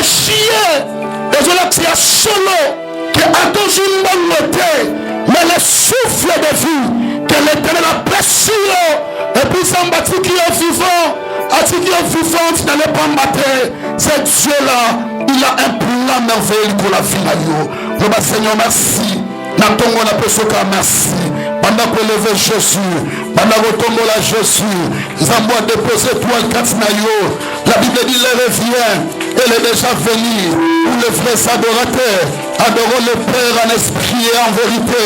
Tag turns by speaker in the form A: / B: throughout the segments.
A: chier. Désolé que c'est solo. Que a toujours une bonne noté. Mais le souffle de vie. Que l'éternel a précieux. Et puis ça m'a dit qu'il est vivant. A dit qu'il est vivant. Tu n'allais pas mater. C'est Dieu-là. Il a un plan merveilleux pour la vie. Le Seigneur, merci. Natongo na pesoka merci. Pendant que lever Jésus, pendant que tombe la Jésus, Zambo a déposé toi le Katinayo. La Bible dit le revient. Elle est déjà venue. Pour les vrais adorateurs, adorons le Père en esprit et en vérité.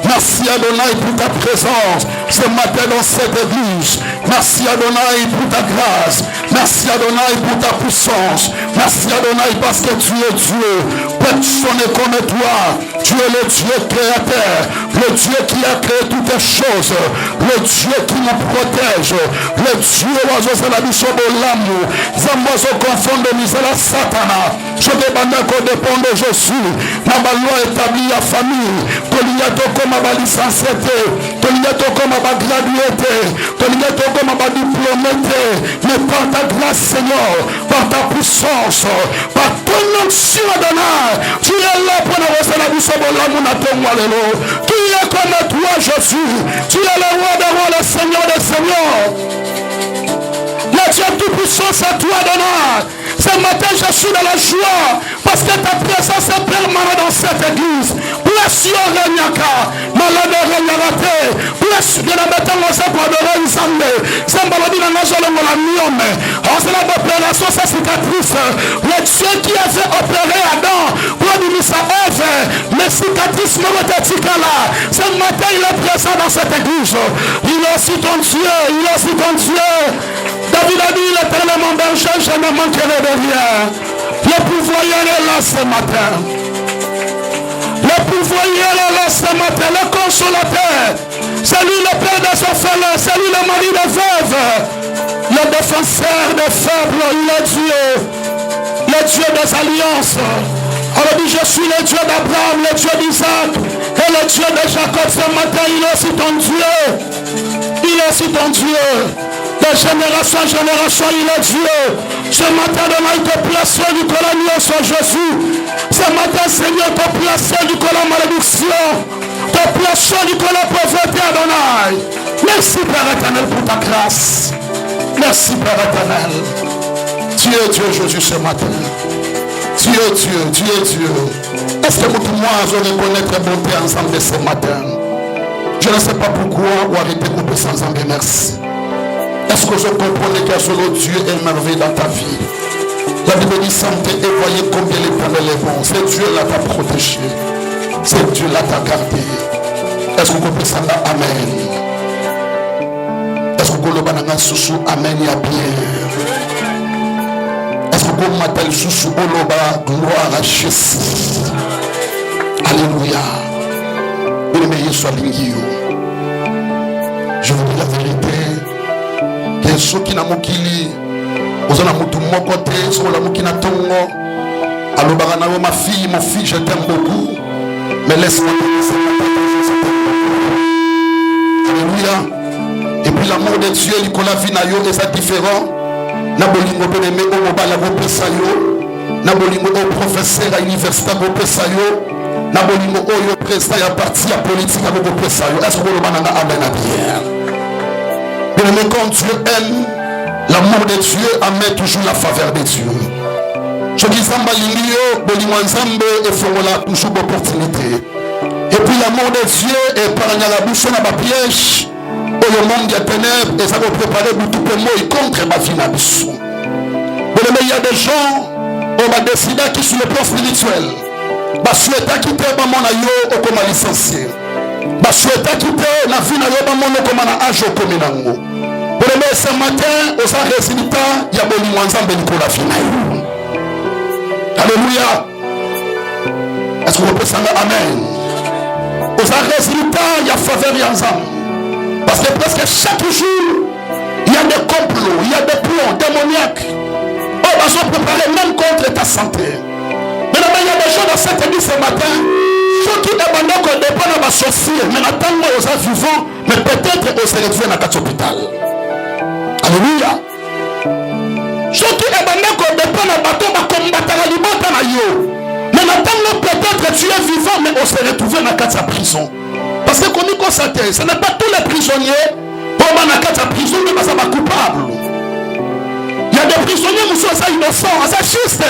A: Merci Adonai pour ta présence ce matin dans cette église. Merci Adonai pour ta grâce. Merci Adonai pour ta puissance. Merci Adonai parce que tu es Dieu. Personne n'est comme toi. Tu es le Dieu créateur. Le Dieu qui a créé toutes les choses. Le Dieu qui nous protège. Le Dieu oiseau c'est la mission de l'amour. Zambozo confond de misère à Satana. Je demande qu'on dépend de Jésus. Ma loi établie à famille. Toliato comme ma licenciété. Toliato comme ma graduété. Toliato comme ma diplômété. Mais par ta grâce Seigneur, par ta puissance, par ton onction Adonai, tu es là pour nous rester la mission de l'amour. Qui est comme toi Jésus? Tu es le roi des rois, le Seigneur des seigneurs. Le Dieu tout-puissant c'est toi Adonai. Ce matin, je suis dans la joie parce que ta présence est permanente dans cette église. Bless your Renyaka, malade Renyarate, bless bien la matin, on s'est pour adorer Nzambe. Zambalodi na najolo la miome. On s'est la opération, sa cicatrice. Le Dieu qui avait opéré Adam pour dire sa œuvre, les cicatrices me retétiquent là. Ce matin, il est présent dans cette église. Il est aussi ton Dieu, il est aussi ton Dieu. David a dit, l'éternel mon berger, je ne manquerai de rien. Le pouvoir est là ce matin. Le pouvoir est là ce matin. Le consolateur. C'est lui le père des orphelins. C'est lui le mari des veuves. Le défenseur des faibles. Il est Dieu. Le Dieu des alliances. On dit, je suis le Dieu d'Abraham, le Dieu d'Isaac et le Dieu de Jacob. Ce matin, il est aussi ton Dieu. Il est aussi ton Dieu. De génération en génération, il est Dieu. Ce matin, il te place du colonel sur Jésus. Ce matin, Seigneur, te place du colonel malédiction. Te place du colonel pauvreté, Adonai. Merci, Père éternel, pour ta grâce. Merci, Père éternel. Tu es Dieu, Jésus, ce matin. Tu es Dieu, tu es Dieu. Est-ce que moi, je reconnais très bonté ensemble ce matin? Je ne sais pas pourquoi ou arrêter couper sans envie, merci. Est-ce que je comprenais que solo Dieu est merveilleux dans ta vie? La Bible dit santé et voyez combien l'Éternel est bon. C'est Dieu là t'a protégé. C'est Dieu là t'a gardé. Est-ce que vous comprenez ça là? Amen. Est-ce que vous comprenez sous amen y a bien? Est-ce que vous m'appelez sous oloba gloire à Jésus? Alléluia. Bien-aimé soit l'ingio. Je vous dis la vérité. Ceux qui n'ont pas mokili, aux gens qui n'ont pas côté, ceux qui n'ont pas tongo. Alors ma fille, mon fils, je t'aime beaucoup, mais laisse-moi te laisser. Alléluia. Et puis l'amour de Dieu, Nicolas Vinayo, est différent. Nabolingo Bénémé, au Mobala Gopesayo, Nabolingo au professeur à l'université Gopesayo, Nabolingo au président à parti à politique à Gopesayo. Est-ce que vous avez un amen à bien? Mais quand Dieu aime, l'amour de Dieu amène toujours la faveur de Dieu. Je dis Zambalingio, Bolimwanzambe et Fongola, toujours d'opportunité. Et puis l'amour de Dieu est par la bouche dans ma piège, au monde des ténèbres, et ça va préparer pour tout le monde contre ma vie. Mais il y a des gens, on va décider qui sur le plan spirituel, bah souhaiter quitter mon aïe au comme licencié. Bah souhaiter quitter la vie na mon comme un âge au communango. Pour le ce matin, aux résultats, il y a bon Mwanzambe Nicolas Finaï. Alléluia. Est-ce que vous pouvez dire amen? Aux résultats, il y a faveur ensemble. Parce que presque chaque jour, il y a des complots, il y a des plans démoniaques. Oh, bah, je préparer même contre ta santé. Mais il y a des gens dans cette église ce matin. Ceux qui abandonnent qu'on dépend de ma sorcière, mais attendent aux vivants, mais peut-être aux sélections dans l'hôpital. Alléluia. Ceux qui abandonnent qu'on dépend de bateau, combattre la liberté. vivant, mais on s'est retrouvé dans la prison. Parce que comme il ce n'est pas tous les prisonniers pour dans la prison mais ça va coupable. Il y a des prisonniers qui sont innocents, c'est juste.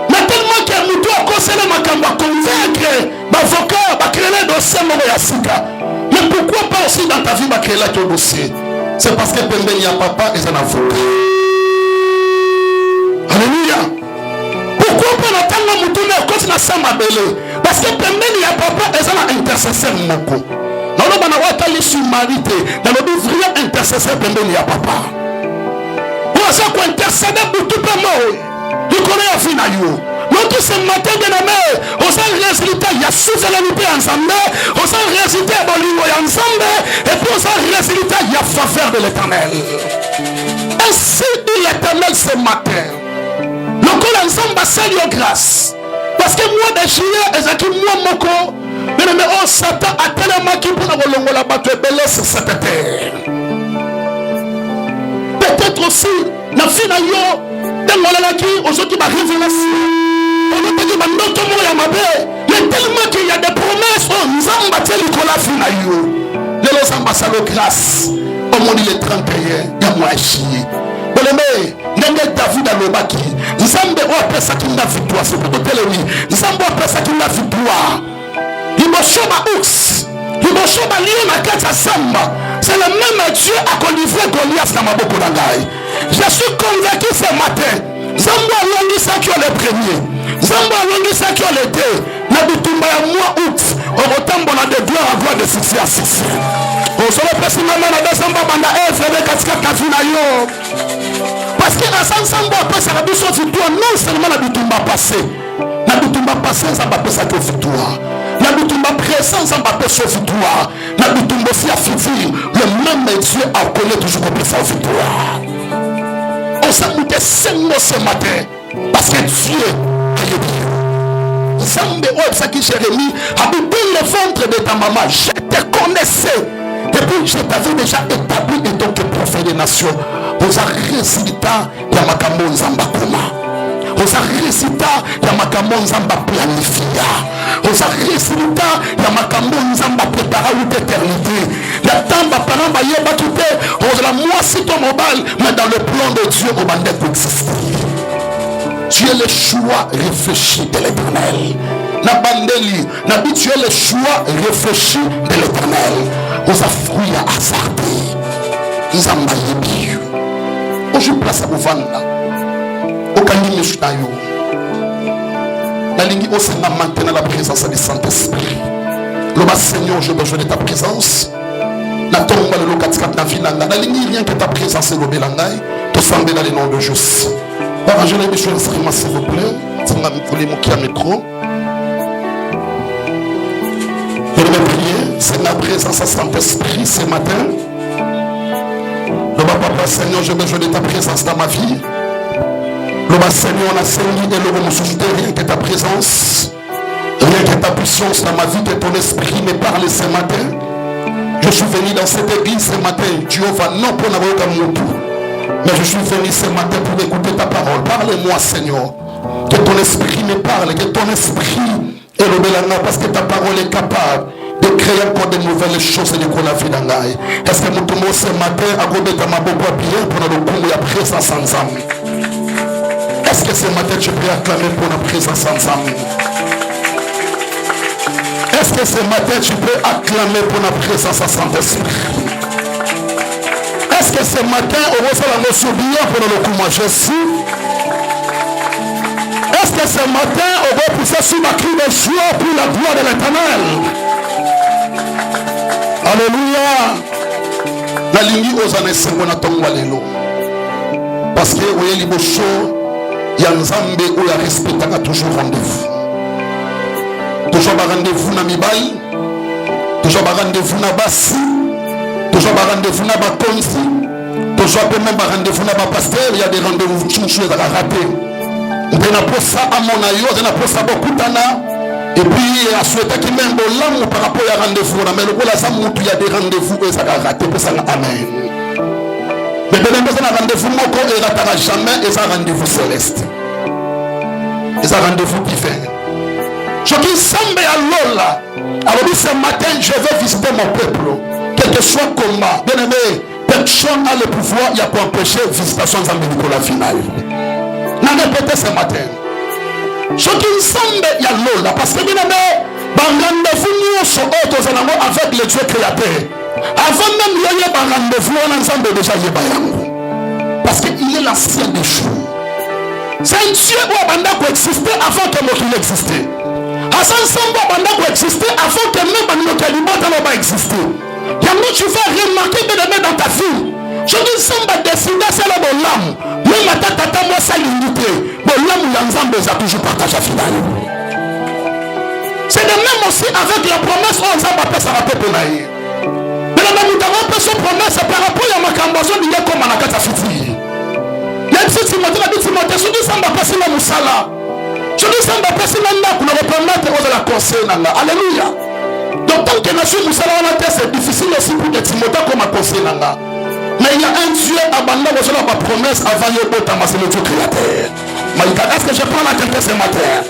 A: Mais tellement que nous doit conseiller ma camba convaincre l'avocat va créer le dossier mais pourquoi pas aussi dans ta vie va créer le dossier? C'est parce que il y a papa et un avocat. Alléluia. Pourquoi pas dans ta vie continue à s'embêler? Parce que il y a papa et un intercesseur moko. Dans le banawatali sur marité, dans le vrai intercesseur il y a papa. Pour ça qu'on intercède pour tout le monde. Il connaît la vie na yo. Donc ce matin bien aimé, on a résultat, il y a souveraineté ensemble, on a résultat dans l'union ensemble, et puis on a résultat, il y a faveur de l'Éternel. Ainsi dit l'Éternel ce matin. Le col ensemble va saluer grâce. Parce que moi de juillet, et ça qui moi moko, mais oh Satan a tellement qui pour nous longo la bateau belé sur cette terre. Peut-être aussi, la vie na yo, dans la qui aujourd'hui ma révélation. On a dit notre monde ya mabe, mais tellement qu'il y a des promesses, nous avons battu la vie na yo. Les ambassadeurs grâce, au monde il est 31, il y a moi chier. Boleme, n'engage David à l'obaki. Nzambe o après ça qui n'a victoire, c'est pour te le dire. Nzambe après ça qui n'a victoire. Il me choba ox. Il me choba lion na kata samba. C'est le même Dieu à colivrer Goliath dans ma boko d'angaï. Je suis convaincu ce matin. Nzambe a longi ça qui est le premier. Nzambe a longi ça qui est le deux. Na bitumba ya mois août. On retombe dans de gloire à gloire de succès à succès. On se repose maintenant dans décembre banda frère katika kafina yo. Parce que ensemble après ça la biso victoire non seulement la bitumba passé. La bitumba passé ça va passer que victoire. La bitumba présent ça va passer victoire. La bitumba aussi a futur le même Dieu a collé toujours pour passer victoire. On s'est monté 5 mots ce matin parce que Dieu a dit. Zambe ou ça qui Jérémie a dit le ventre de ta maman, je te connaissais. Depuis je t'avais déjà établi en tant que prophète des nations. Vous avez résultat de ma camon zamba kuma. Vous avez résultat de ma camon zamba planifia. Vous avez résultat de ma camon zamba préparer l'éternité. La tamba parent va y quitter. On la moi si ton mobile, mais dans le plan de Dieu au bandit exister. Tu es le choix réfléchi de l'Éternel. Nabandeli, Nabi, tu es le choix réfléchi de l'Éternel. Vous avez fruit à hasarder. Nous avons maillé. Aujourd'hui, place à vous vendre. Aucun ne suis pas yo. La ligne aussi m'a maintenu la présence du Saint-Esprit. Le Seigneur, j'ai besoin de ta présence. La tombe le locatif na vie la ligne rien que ta présence et le bélangaï. Te semble dans le nom de Jésus. Arrangez les messieurs instruments s'il vous plaît. Ça m'a volé mon qui a micro. Je vais prier. C'est ma présence à Saint-Esprit ce matin. Le Papa Seigneur, j'ai besoin de ta présence dans ma vie. Le Seigneur, on a servi et le ressuscité, rien que ta présence, rien que ta puissance dans ma vie, que ton esprit me parle ce matin. Je suis venu dans cette église ce matin. Dieu va non pour n'avoir aucun mot. Mais je suis venu ce matin pour écouter ta parole. Parle-moi, Seigneur. Que ton esprit me parle, que ton esprit est le bélanna, parce que ta parole est capable de créer encore de nouvelles choses et de qu'on a vu dans l'ail. Est-ce que nous tombons ce matin à gober ta ma beaucoup à bien pour le coup et la présence ensemble? Est-ce que ce matin tu peux acclamer pour la présence ensemble? Est-ce que ce matin tu peux acclamer pour la présence ensemble? Est-ce que ce matin on va faire la notion bien pour le coup moi je suis? Est-ce que ce matin on va pousser sur ma cri de joie pour la gloire de l'Éternel? Alléluia. La ligne aux années 50 parce que vous voyez les beaux il y a un Zambé où il y a respect, il y a toujours rendez-vous. Toujours un rendez-vous dans Mibali, toujours un rendez-vous dans Bassi, toujours un rendez-vous dans Bakonsi, toujours même un rendez-vous dans Pasteur, il y a des rendez-vous qui sont ratés. On a pour ça à mon aïe, on a pour ça beaucoup d'années. Et puis, à souhaiter qu'il même l'âme par rapport à rendez-vous, mais le il y a des rendez-vous et ça a raté pour ça. Amen. Mais de l'impression un rendez-vous moko et ratera jamais et ça rendez-vous céleste. Et ça rendez-vous divin. Je dis Sambe à Lola. Alors ce matin, je vais visiter mon peuple. Quel que soit le combat, bien aimé, personne n'a le pouvoir pour empêcher la visitation de la finale. N'a répété ce matin. Je dis Sambe à Lola. Parce que bien aimé, rendez-vous avec le Dieu créateur. Avant même il y a un rendez-vous, on ensemble déjà parce qu'il est l'ancien des choses. C'est un Dieu qui a existé avant que Moki n'existait. Ensemble qui existait avant que même Moki n'a existé. Tu vas remarquer de dans ta vie. Je dis Samba décider c'est là mon âme. Même à tata moi ça l'unité. Mon âme l'ensemble a toujours partagé à final. C'est de même aussi avec la promesse on s'en va ça rappelle pour naïe. Mais là nous avons pas son promesse par rapport à ma cambason il y a comme à la fiti. Même si Timothée a dit Timothée, je dis ça va passer dans Moussala. Je dis ça va passer dans là pour nous reprendre aux la conseil nanga. Alléluia. Donc tant que nation Moussala on a c'est difficile aussi pour que Timothée comme à conseil nanga. Mais il y a un Dieu abandonné aux la promesse avant le botama c'est le Dieu créateur. Est-ce que je prends la quelqu'un ce matin?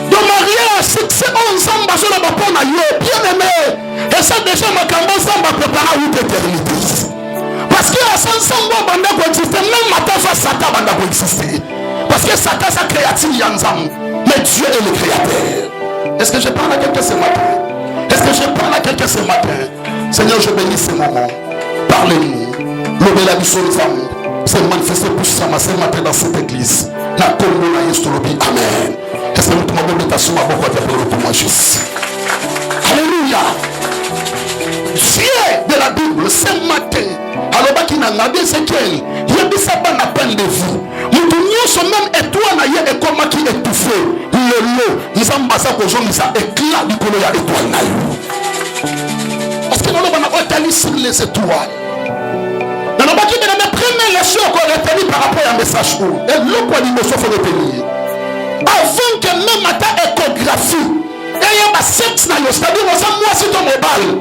A: Donc mariage, c'est ensemble sur la bapon à bien aimé. Et ça déjà ma cambo va préparer une éternité. Parce que ensemble banda ko exister même matin face Satan banda ko exister. Parce que Satan sa créatif ensemble. Mais Dieu est le créateur. Est-ce que je parle à quelqu'un ce matin? Est-ce que je parle à quelqu'un ce matin? Seigneur, je bénis ce moment. Parlez-nous. Le bel ami sur les âmes. C'est manifesté puissamment ce matin dans cette église. La Congo na Yestolobi. Amen. Est-ce que nous demandons de t'assumer à beaucoup de moi juste? Alléluia. Dieu de la Bible, ce matin, alors qu'il n'a pas d'Ézéchiel, il y a des sabbats à peine de vie. Nous sommes même étoiles et comme qui étouffé. Le lot, nous sommes basés pour gens qui ont éclat du colon à l'étoile. Parce que nous avons retenu sur les étoiles. Nous avons dit que la première leçon qu'on a retenue par rapport à un message où, et l'autre point d'émotion faut retenir. Avant que même à ta échographie, il y a un sexe, c'est-à-dire que moi c'est ton mobile.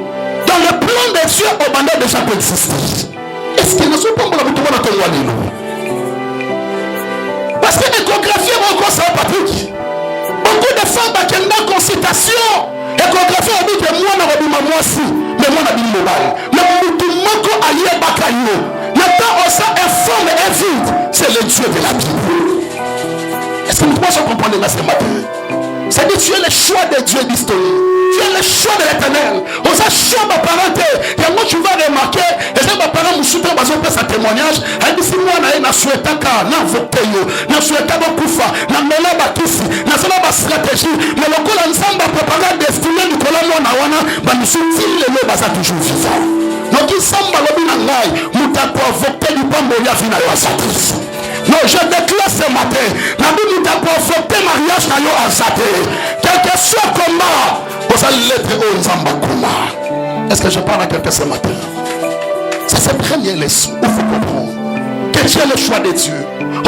A: Dans le plan des cieux, au bandit déjà peut exister. Est-ce que nous sommes pas pour la boutique de ton wali? Parce que l'échographie est encore ça, Patrick. Beaucoup de femmes qui ont une consultation, l'échographie a dit que moi, je suis moi aussi, mais moi, je suis mobile. Mais tout le monde a eu un bakayo. Maintenant, on s'est informé et vide. C'est le Dieu de la Bible. Est-ce que nous pouvons comprendre ce matin? C'est-à-dire tu es le choix de Dieu d'histoire. Tu es le choix de l'éternel. On s'est choix de parenté. Et moi tu vas remarquer, et c'est ma parent me soutient parce qu'on fait sa témoignage. Elle dit si moi na souhaité qu'à n'invoquer, na souhaité koufa, na mela bakisi, na sala ba stratégie, mais le col ensemble va préparer destiné du colon na wana, ba nous soutient le basa toujours vivant. Donc il semble lobi na ngai, muta ko voter du pamboya fina yo asatrice. Non, je déclare ce matin, la Bible t'a provoqué mariage na yo asaté. Quel que soit comment, vous allez l'être au Nzamba Kuma. Est-ce que je parle à quelqu'un ce matin? Ça c'est première leçon, il faut comprendre que Dieu est le choix de Dieu.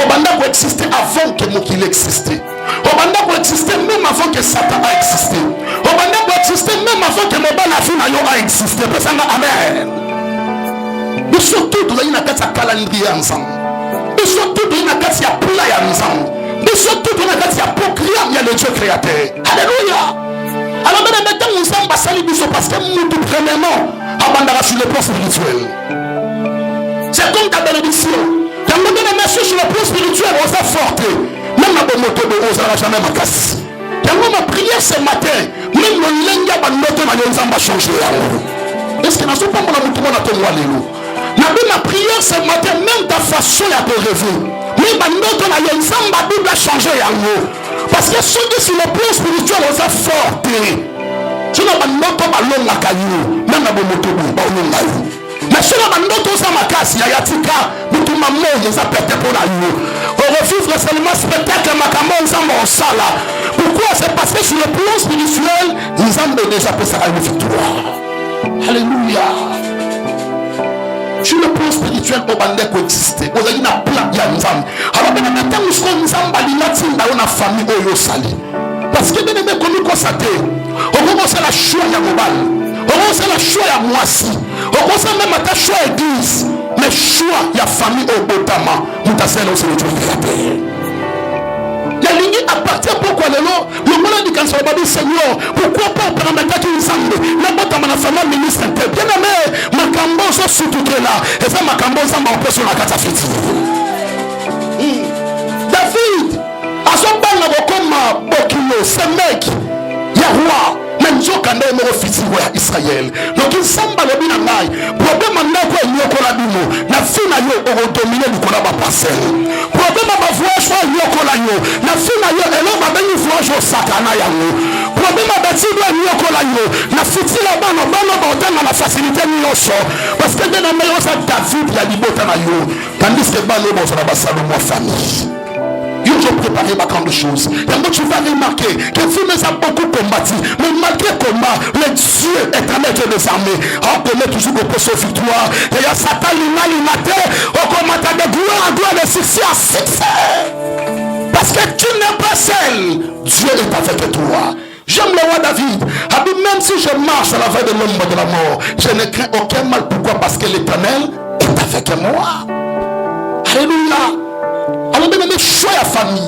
A: Obanda peut exister avant que Mokil existait. Obanda peut exister même avant que Satan a existé. Obanda peut exister même avant que Mobala Fina yo a existé. Amen. Mais surtout, nous avons un calendrier ensemble. Mais surtout, nous avons un plan ensemble. Mais surtout, nous avons un programme, il y a le Dieu créateur. Alléluia. Alors maintenant, nous sommes basali parce que nous, tout premièrement, abandonnons sur le plan spirituel. C'est comme ta bénédiction. Quand nous sommes sur le plan spirituel, on s'est forte. Même la bonne moto de on n'a jamais ma casse. Quand nous avons prié ce matin, même le linga va nous changer. Est-ce que nous sommes pas pour la moto de ton walelo? La prière ce matin, même ta façon de rêver. Même notre la Bible a changé en nous. Parce que ceux qui sont sur le plan spirituel, on s'est fort. Si on a notre ballon à caillou, même la moto, mais si on a notre samakas, il y a tika, nous tout maman, ils ont pété pour la nuit. On refuse seulement spectacle, ma caméra, ils ont sala. Pourquoi? C'est parce que sur le plan spirituel, ils ont déjà fait ça à une victoire. Alléluia. Sur le plan spirituel, on va coexister. On a une plan de Nzam. Alors, maintenant, nous sommes Nzam, dans la famille Oyo Sali. Parce que nous avons constaté, on commence à la choix à Mobal, on commence à la choix à Moissi, on commence même à ta choix à l'église, mais choix à la famille Obotama, nous avons aussi le Dieu créateur. La lignée appartient pourquoi le lelo le monde dit quand ça va dire Seigneur pourquoi pas permettre qu'il s'en n'importe comment la famille ministre bien aimé makambo so surtout là et ça makambo ça m'a empêché la catafiti David à son bal na comme bokilo ce mec Yahwa même jo kanda mo ofisi wa Israël donc il samba le bina ngai problème na ko nyoko la bino na fina yo o dominer du kola ba parcelle problème ba voyage wa nyoko la yo na fina yo elo ba beni voyage o sakana yango problème ba tido nyoko la yo na fiti la bano ba na facilité nyosho parce que dans meilleur ça David ya libota na yo tandis que balo bo na ba Salomon famille. Je préparer ma grande chose. Et tu vas remarquer que Philomène a beaucoup combattu. Mais malgré combat, le Dieu éternel des armées a connaît toujours que pour sa victoire. Et il y a Satan, l'humanité, au commentaire de gloire à gloire, de succès à succès. Parce que tu n'es pas seul. Dieu est avec toi. J'aime le roi David. Même si je marche à la veille de l'ombre de la mort, je ne crains aucun mal. Pourquoi? Parce que l'Éternel est avec moi. Alléluia. Alors même choix la famille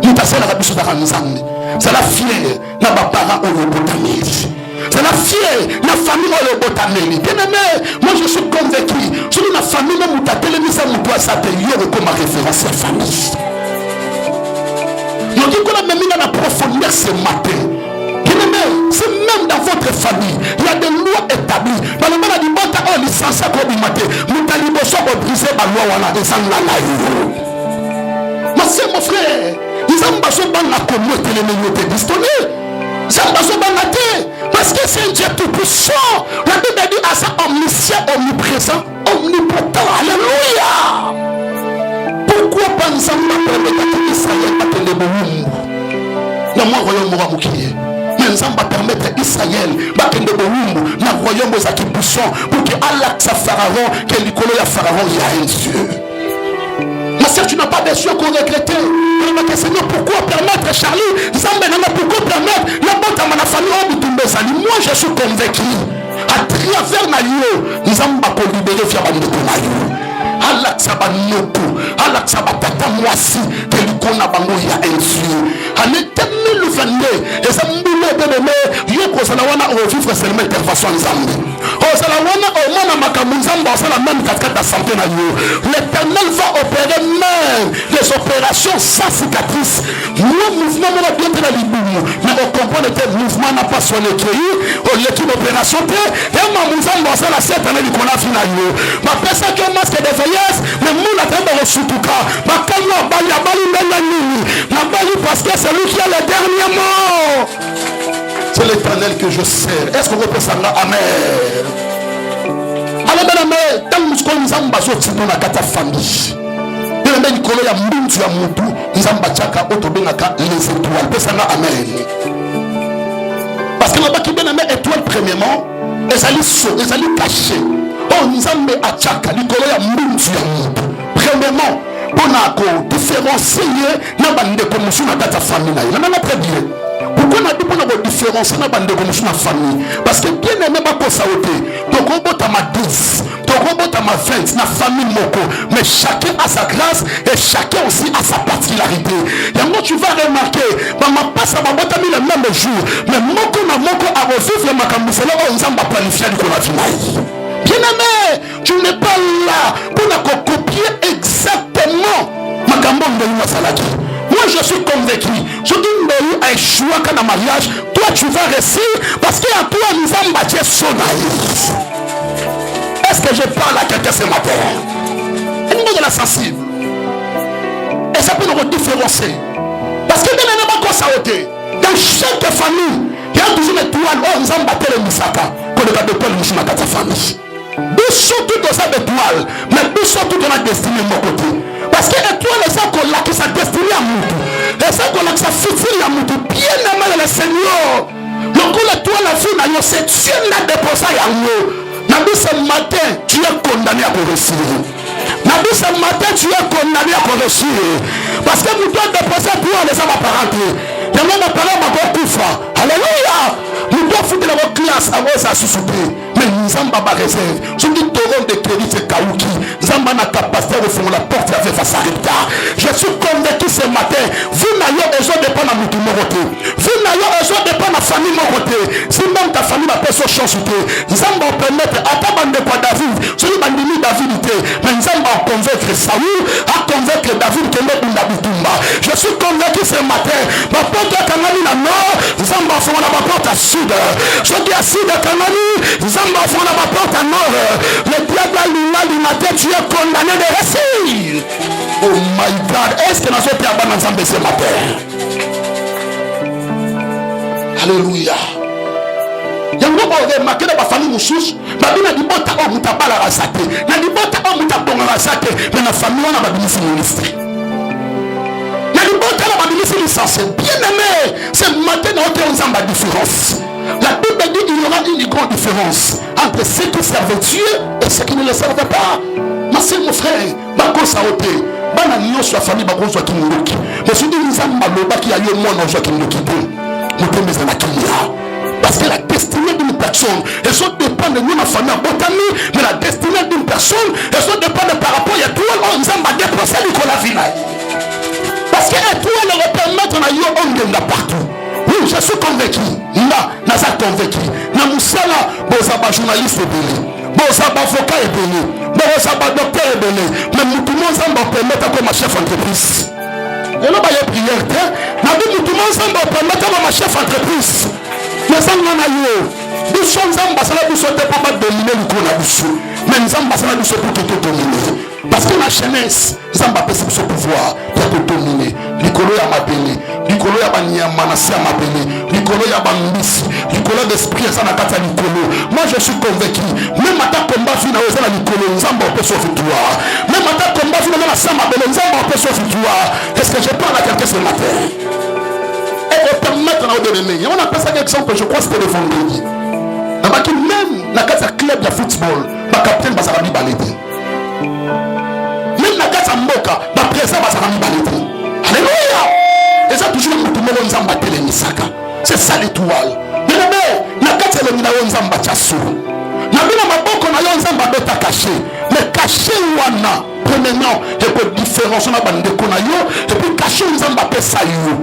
A: nous passons la biso ta kanzambe c'est la fière na ba parents au botaneli c'est la fière na famille au botaneli bien aimé moi je suis convaincu sur la famille même où ta télévision nous doit s'appeler comme référence à famille nous dit qu'on a même dans la profondeur ce matin bien aimé c'est même dans votre famille il y a des lois établies dans le monde du bota on licencié comme matin nous talibo so briser ba loi wana descendre la live. C'est mon frère. Ils ont besoin de la communauté les meilleurs distonnés. Ils ont besoin de la terre. Parce que c'est un Dieu tout puissant. La Bible dit à ça omniscient, omniprésent, omnipotent. Alléluia. Pourquoi pas nous avons permettre à Israël de battre les boumou? Non, moi, royaume moura moukier. Mais nous allons permettre à Israël de battre les boumou. Dans le royaume moura qui puissant. Pour que Allah sa pharaon, que Nicolas ya pharaon, il y a un Dieu. Ma soeur, tu n'as pas des yeux qu'on regrettait. Seigneur, pourquoi permettre Charlie pourquoi permettre la bonne à ma famille? Moi, je suis convaincu. À travers Nayo, nous allons pas libérer Fiabani de Nayo. Allah Sabanoko, Allah Sabatata Moisi, que l'icône a bango ya un Dieu. En été 2022, et ça m'boule de l'aimer, yoko salawana au vivre seulement intervention en Zambie. Oh salawana au mana makamunzamba, c'est la même cascade de santé na yo. L'Éternel va opérer même des opérations sans cicatrice. Le mouvement n'a bien été la liboum, mais on comprend que le mouvement n'a pas soigné créé, on l'équipe opération T, et ma mouzamba, c'est la 7 année qu'on a fini na yo. Ma personne qui a masque de mais nous n'avons pas reçu tout cas. Parce que c'est lui qui a le dernier mot. C'est l'Éternel que je sers. Est-ce qu'on peut ça là? Amen. Alors, bien aimé, tant que nous avons besoin de la famille. Bien aimé, Nicolas, il y a Mountu, il y a Moutou, nous avons besoin les étoiles. Peut ça là? Amen. Parce que là-bas, qui bien aimé, étoile, premièrement, elles allaient cacher. Oh, nous avons mis à Tchaka, Nicolas, il y a Mountu, il y a Moutou. Premièrement, on a différencié na bande comme sur la famille. On a très bien. Pourquoi on a dit qu'on a différencié na bande comme sur la famille? Parce que bien aimé pas pour ça ôter. Donc on boit à ma 10, donc on boit à ma 20, na famille moko. Mais chacun a sa grâce et chacun aussi a sa particularité. Et moi tu vas remarquer, maman passe à ma boîte le même jour, mais moko na moko a revivre le makambusela on s'en va planifier du coronavirus. Bien aimé, tu n'es pas là pour copier exactement ma gambon de l'Umasalaki. Moi je suis convaincu, je dis à échouer quand dans mariage, toi tu vas réussir parce qu'à toi nous avons bâti son naïf. Est-ce que je parle à quelqu'un ce matin? Et nous de la sensible. Et ça peut nous différencier. Parce que bien aimé, pas ça ôter. Dans chaque famille, il y a toujours une étoile, oh nous avons battu le Misaka, pour le cas de Paul Mouchima dans ta famille. Nous sommes tous dans sa étoile, mais nous sommes tous dans la destinée de mon côté. Parce que l'étoile est ça qu'on a qui sa destinée à Moutou. Et ça qu'on a qui sa futur à Moutou. Bien aimé le Seigneur. Le coup l'étoile a vu, c'est Dieu qui l'a déposé à nous. Nabi ce matin, tu es condamné à réussir. Nabi ce matin, tu es condamné à réussir. Parce que nous devons déposer pour les hommes apparentés. Et même les parents m'ont couvert. Alléluia. Nous devons foutre dans votre classe avant ça sous-souper. Mais nous avons pas réserve. Je dis torrent de crédit, c'est Kaouki. Nous avons la capacité de faire la porte avec face à Rita. Je suis convaincu ce matin. Vous n'avez yo ezo dépend na mutu mokote. Vie na yo ezo dépend na famille mokote. Si même ta famille n'a pas so chance te. Nzamba o permettre ata bande kwa David. Celui bandimi David te. Mais nzamba a convaincre Saoul, a convaincre David que le bunda bitumba. Je suis convaincu ce matin. Ma porte à Kanani na nord, nzamba fona ma porte à sud. Ce qui est sud à Kanani, nzamba fona ma porte à nord. Le diable a l'humanité, tu es condamné de réussir. Oh my God, est-ce que nous sommes bien ensemble ce matin? Alléluia. Il y a un moment où ma famille nous souche, ma vie n'a dit pas ta homme, ta balle à rasater, n'a dit pas ta homme, ta bonne à rasater, mais la famille on a ma ministre ministre. N'a dit pas ta ministre licencié. Bien aimé, ce matin nous avons ensemble la différence. La Bible dit qu'il y aura une grande différence entre ceux qui servent Dieu et ceux qui ne le servent pas. Ma soeur, mon frère, bako saote, bana nyonso ya famille bako zwa kindoki. Mais si nous avons maloba qui a eu moins dans zwa kindoki bon, nous pouvons mettre la kilia. Parce que la destinée d'une personne, elle se dépend de nous, ma famille, mais la destinée d'une personne, elle se dépend de par rapport à tout le monde, nous avons dépenser Nicolas Vinaï. Parce que tout le monde permettre na yo on là partout. Oui, je suis convaincu. Là, naza convaincu. Na musala, bozaba journaliste belé, bozaba avocat belé, bozaba docteur belé. Mais tout le monde s'en permettre comme chef d'entreprise. Et là, il y a prière. Na tout le monde s'en permettre comme chef d'entreprise. Mais ça n'en a eu. Nous sommes ambassadeurs pour sauter pour pas dominer le coup là-dessus. Mais nous sommes ambassadeurs pour tout dominer. Parce que la jeunesse, nous avons pas ce pouvoir pour dominer. L'icolo ya mabele, l'icolo ya banyama na sia mabele, l'icolo ya bambisi, l'icolo d'esprit ça na kata l'icolo. Moi je suis convaincu, même à ta combat fina oza na l'icolo, nous avons pas ce victoire. Même à ta combat fina na sia mabele, nous avons pas ce victoire. Est-ce que je parle à quelqu'un ce matin? Et on permettre à nous donner. On appelle ça exemple, je crois que c'était le vendredi. Même dans le club de football, le capitaine va s'arrêter balété. Même dans le mboka, le président va s'arrêter balété. Alléluia! Et ça toujours tout le monde s'en battait les misaka. C'est ça l'étoile. Mais dans le mina on s'en bat chassou. Dans le maboko na yo s'en bat beta caché. Mais caché wana, premièrement, il y a une différence on a bande ko na yo et puis caché on s'en bat ça yo.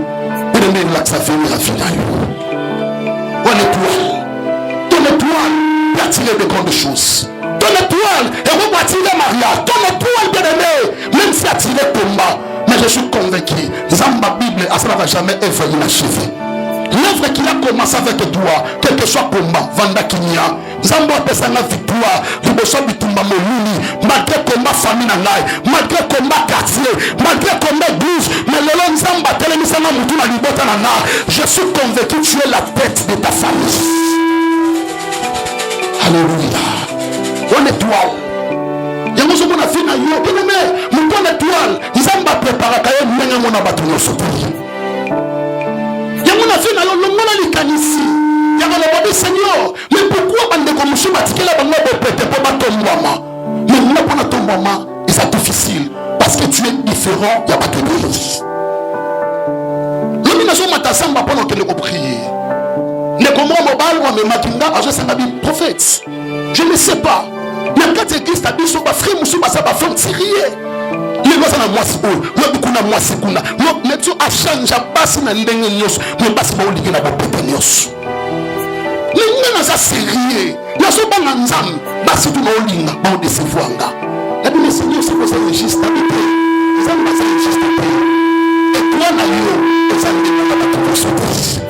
A: Et le même là ça fait la finale. On étoile. Ton étoile peut attirer de grandes choses. Ton étoile, elle va attirer Maria. Ton étoile, bien aimé, même si attirer combat. Mais je suis convaincu, Zamba Bible, ça ne va jamais être inachevé. L'œuvre qu'il a commencé avec toi, quel que soit combat, Vanda Kinia, Zamba a fait la victoire, Liboso Bitumba Moluni, malgré combat famille nangai, malgré combat quartier, malgré combat 12, mais le long Zamba Telemisana Mutuna Libota Nana, je suis convaincu que tu es la tête de ta famille. Alléluia. On étoile. Il y a un moment où on a fini à yo. Bien aimé, mon bon étoile. Ils ont préparé quand même même mon abattu au sauté. Il y a un moment où on a fini à yo. Le monde a l'icanisi. Il y a un moment où Seigneur. Mais pourquoi on a commencé à dire que la banque peut être pas ton maman. Mais nous n'avons pas ton maman. Et c'est difficile. Parce que tu es différent. Il n'y a pas de vie. L'homme n'a pas samba pendant que nous prier. Prophète, je ne sais pas. Mais quand l'église a dit que frère Moussou va faire tirer. Les gens sont à moi, c'est beaucoup à moi, c'est qu'on a. Mais tu as changé à passer dans les négociations. Mais pas si vous voulez la bonne négociation. Mais nous sommes sérieux. Nous sommes pas dans l'âme. Bah si tu m'as oublié, bah on décevoir. La Bible Seigneur, c'est pour ça que juste à l'été. Les hommes passent juste à l'été. Et toi, n'a eu, les hommes ne peuvent pas te sauter.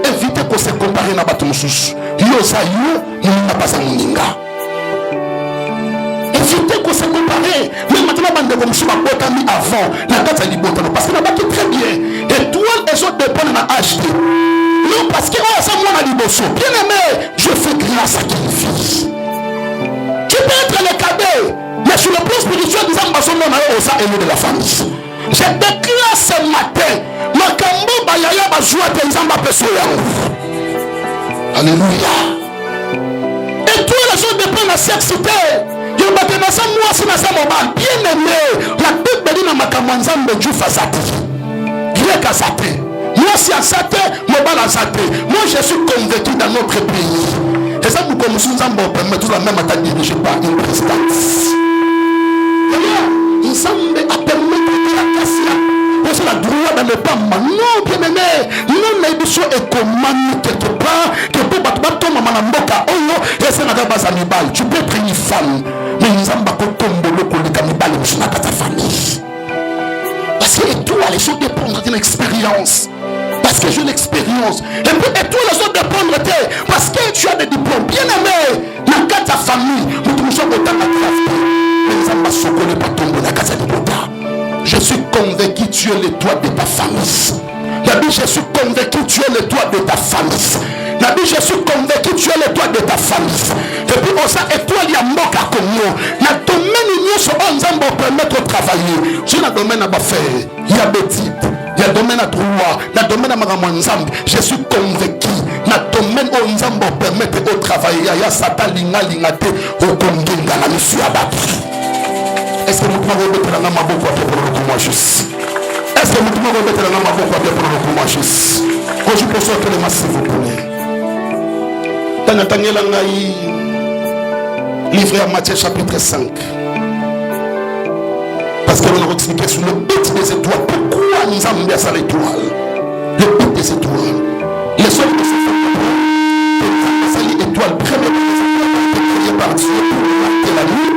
A: Évitez qu'on se compare à Batou Moussous. Yosa yo, il n'a pas sa moninga. Évitez qu'on se compare. Mais maintenant, bande comme je m'ai mis avant. La date a dit bon parce que la date est très bien. Et toi, les autres dépendent à acheter. Non, parce que oh, ça moi a dit bon. Bien aimé, je fais grâce à qui vit. Tu peux être le cadet, mais sur le plan spirituel, nous avons besoin de la famille. Je déclare ce matin. Alléluia. Et tous les gens dépendent de la sexité. Bien aimé, la Bible dit dans ma camanzam de Dieu fasate. Grec azate. Moi si azate, mobile azate. Moi je suis convaincu dans notre pays. Et ça nous commençons à permettre la même attaque dirigée par une présidence. Nous sommes à permettre la casse. dans le pamba. Non, bien aimé. Non, mais il est commandé quelque part que pour battre maman mboka oyo et c'est la base animale. Tu peux être une femme, mais nous avons pas tomber le col de cannibale et dans ta famille. Parce que étoile, il faut dépendre d'une expérience. Parce que j'ai une expérience. Et puis étoile, il faut dépendre parce que tu as des diplômes. Bien aimé, dans ta famille, nous sommes autant de travail. Mais nous n'avons pas tomber dans la casa de Bota. Je suis convaincu que tu es l'étoile de ta famille. Nabi, je suis convaincu que tu es l'étoile de ta famille. Nabi, je suis convaincu que tu es l'étoile de ta famille. Et puis, on s'est étoile, il y a moka comme nous. Dans le domaine où nous sommes, on va permettre de travailler. Sur le domaine à faire, il y a des types. Il y a le domaine à droit, dans le domaine à Maramanzam. Je suis convaincu. Dans le domaine où on va permettre de travailler. Il y a Satan, Lingate, au Kongenga, la mission à battre. Est-ce que nous pouvons remettre la main à beaucoup pour le coup juste? Est-ce que nous pouvons remettre la main à beaucoup pour le coup juste? Quand je peux sortir le massif, vous plaît. Dans Nathaniel Angaï, livré à Matthieu chapitre 5. Parce que nous avons expliqué sur le but des étoiles. Pourquoi nous avons mis à l'étoile? Le but des étoiles. Les seuls de ces étoiles, première par Dieu pour marquer la nuit.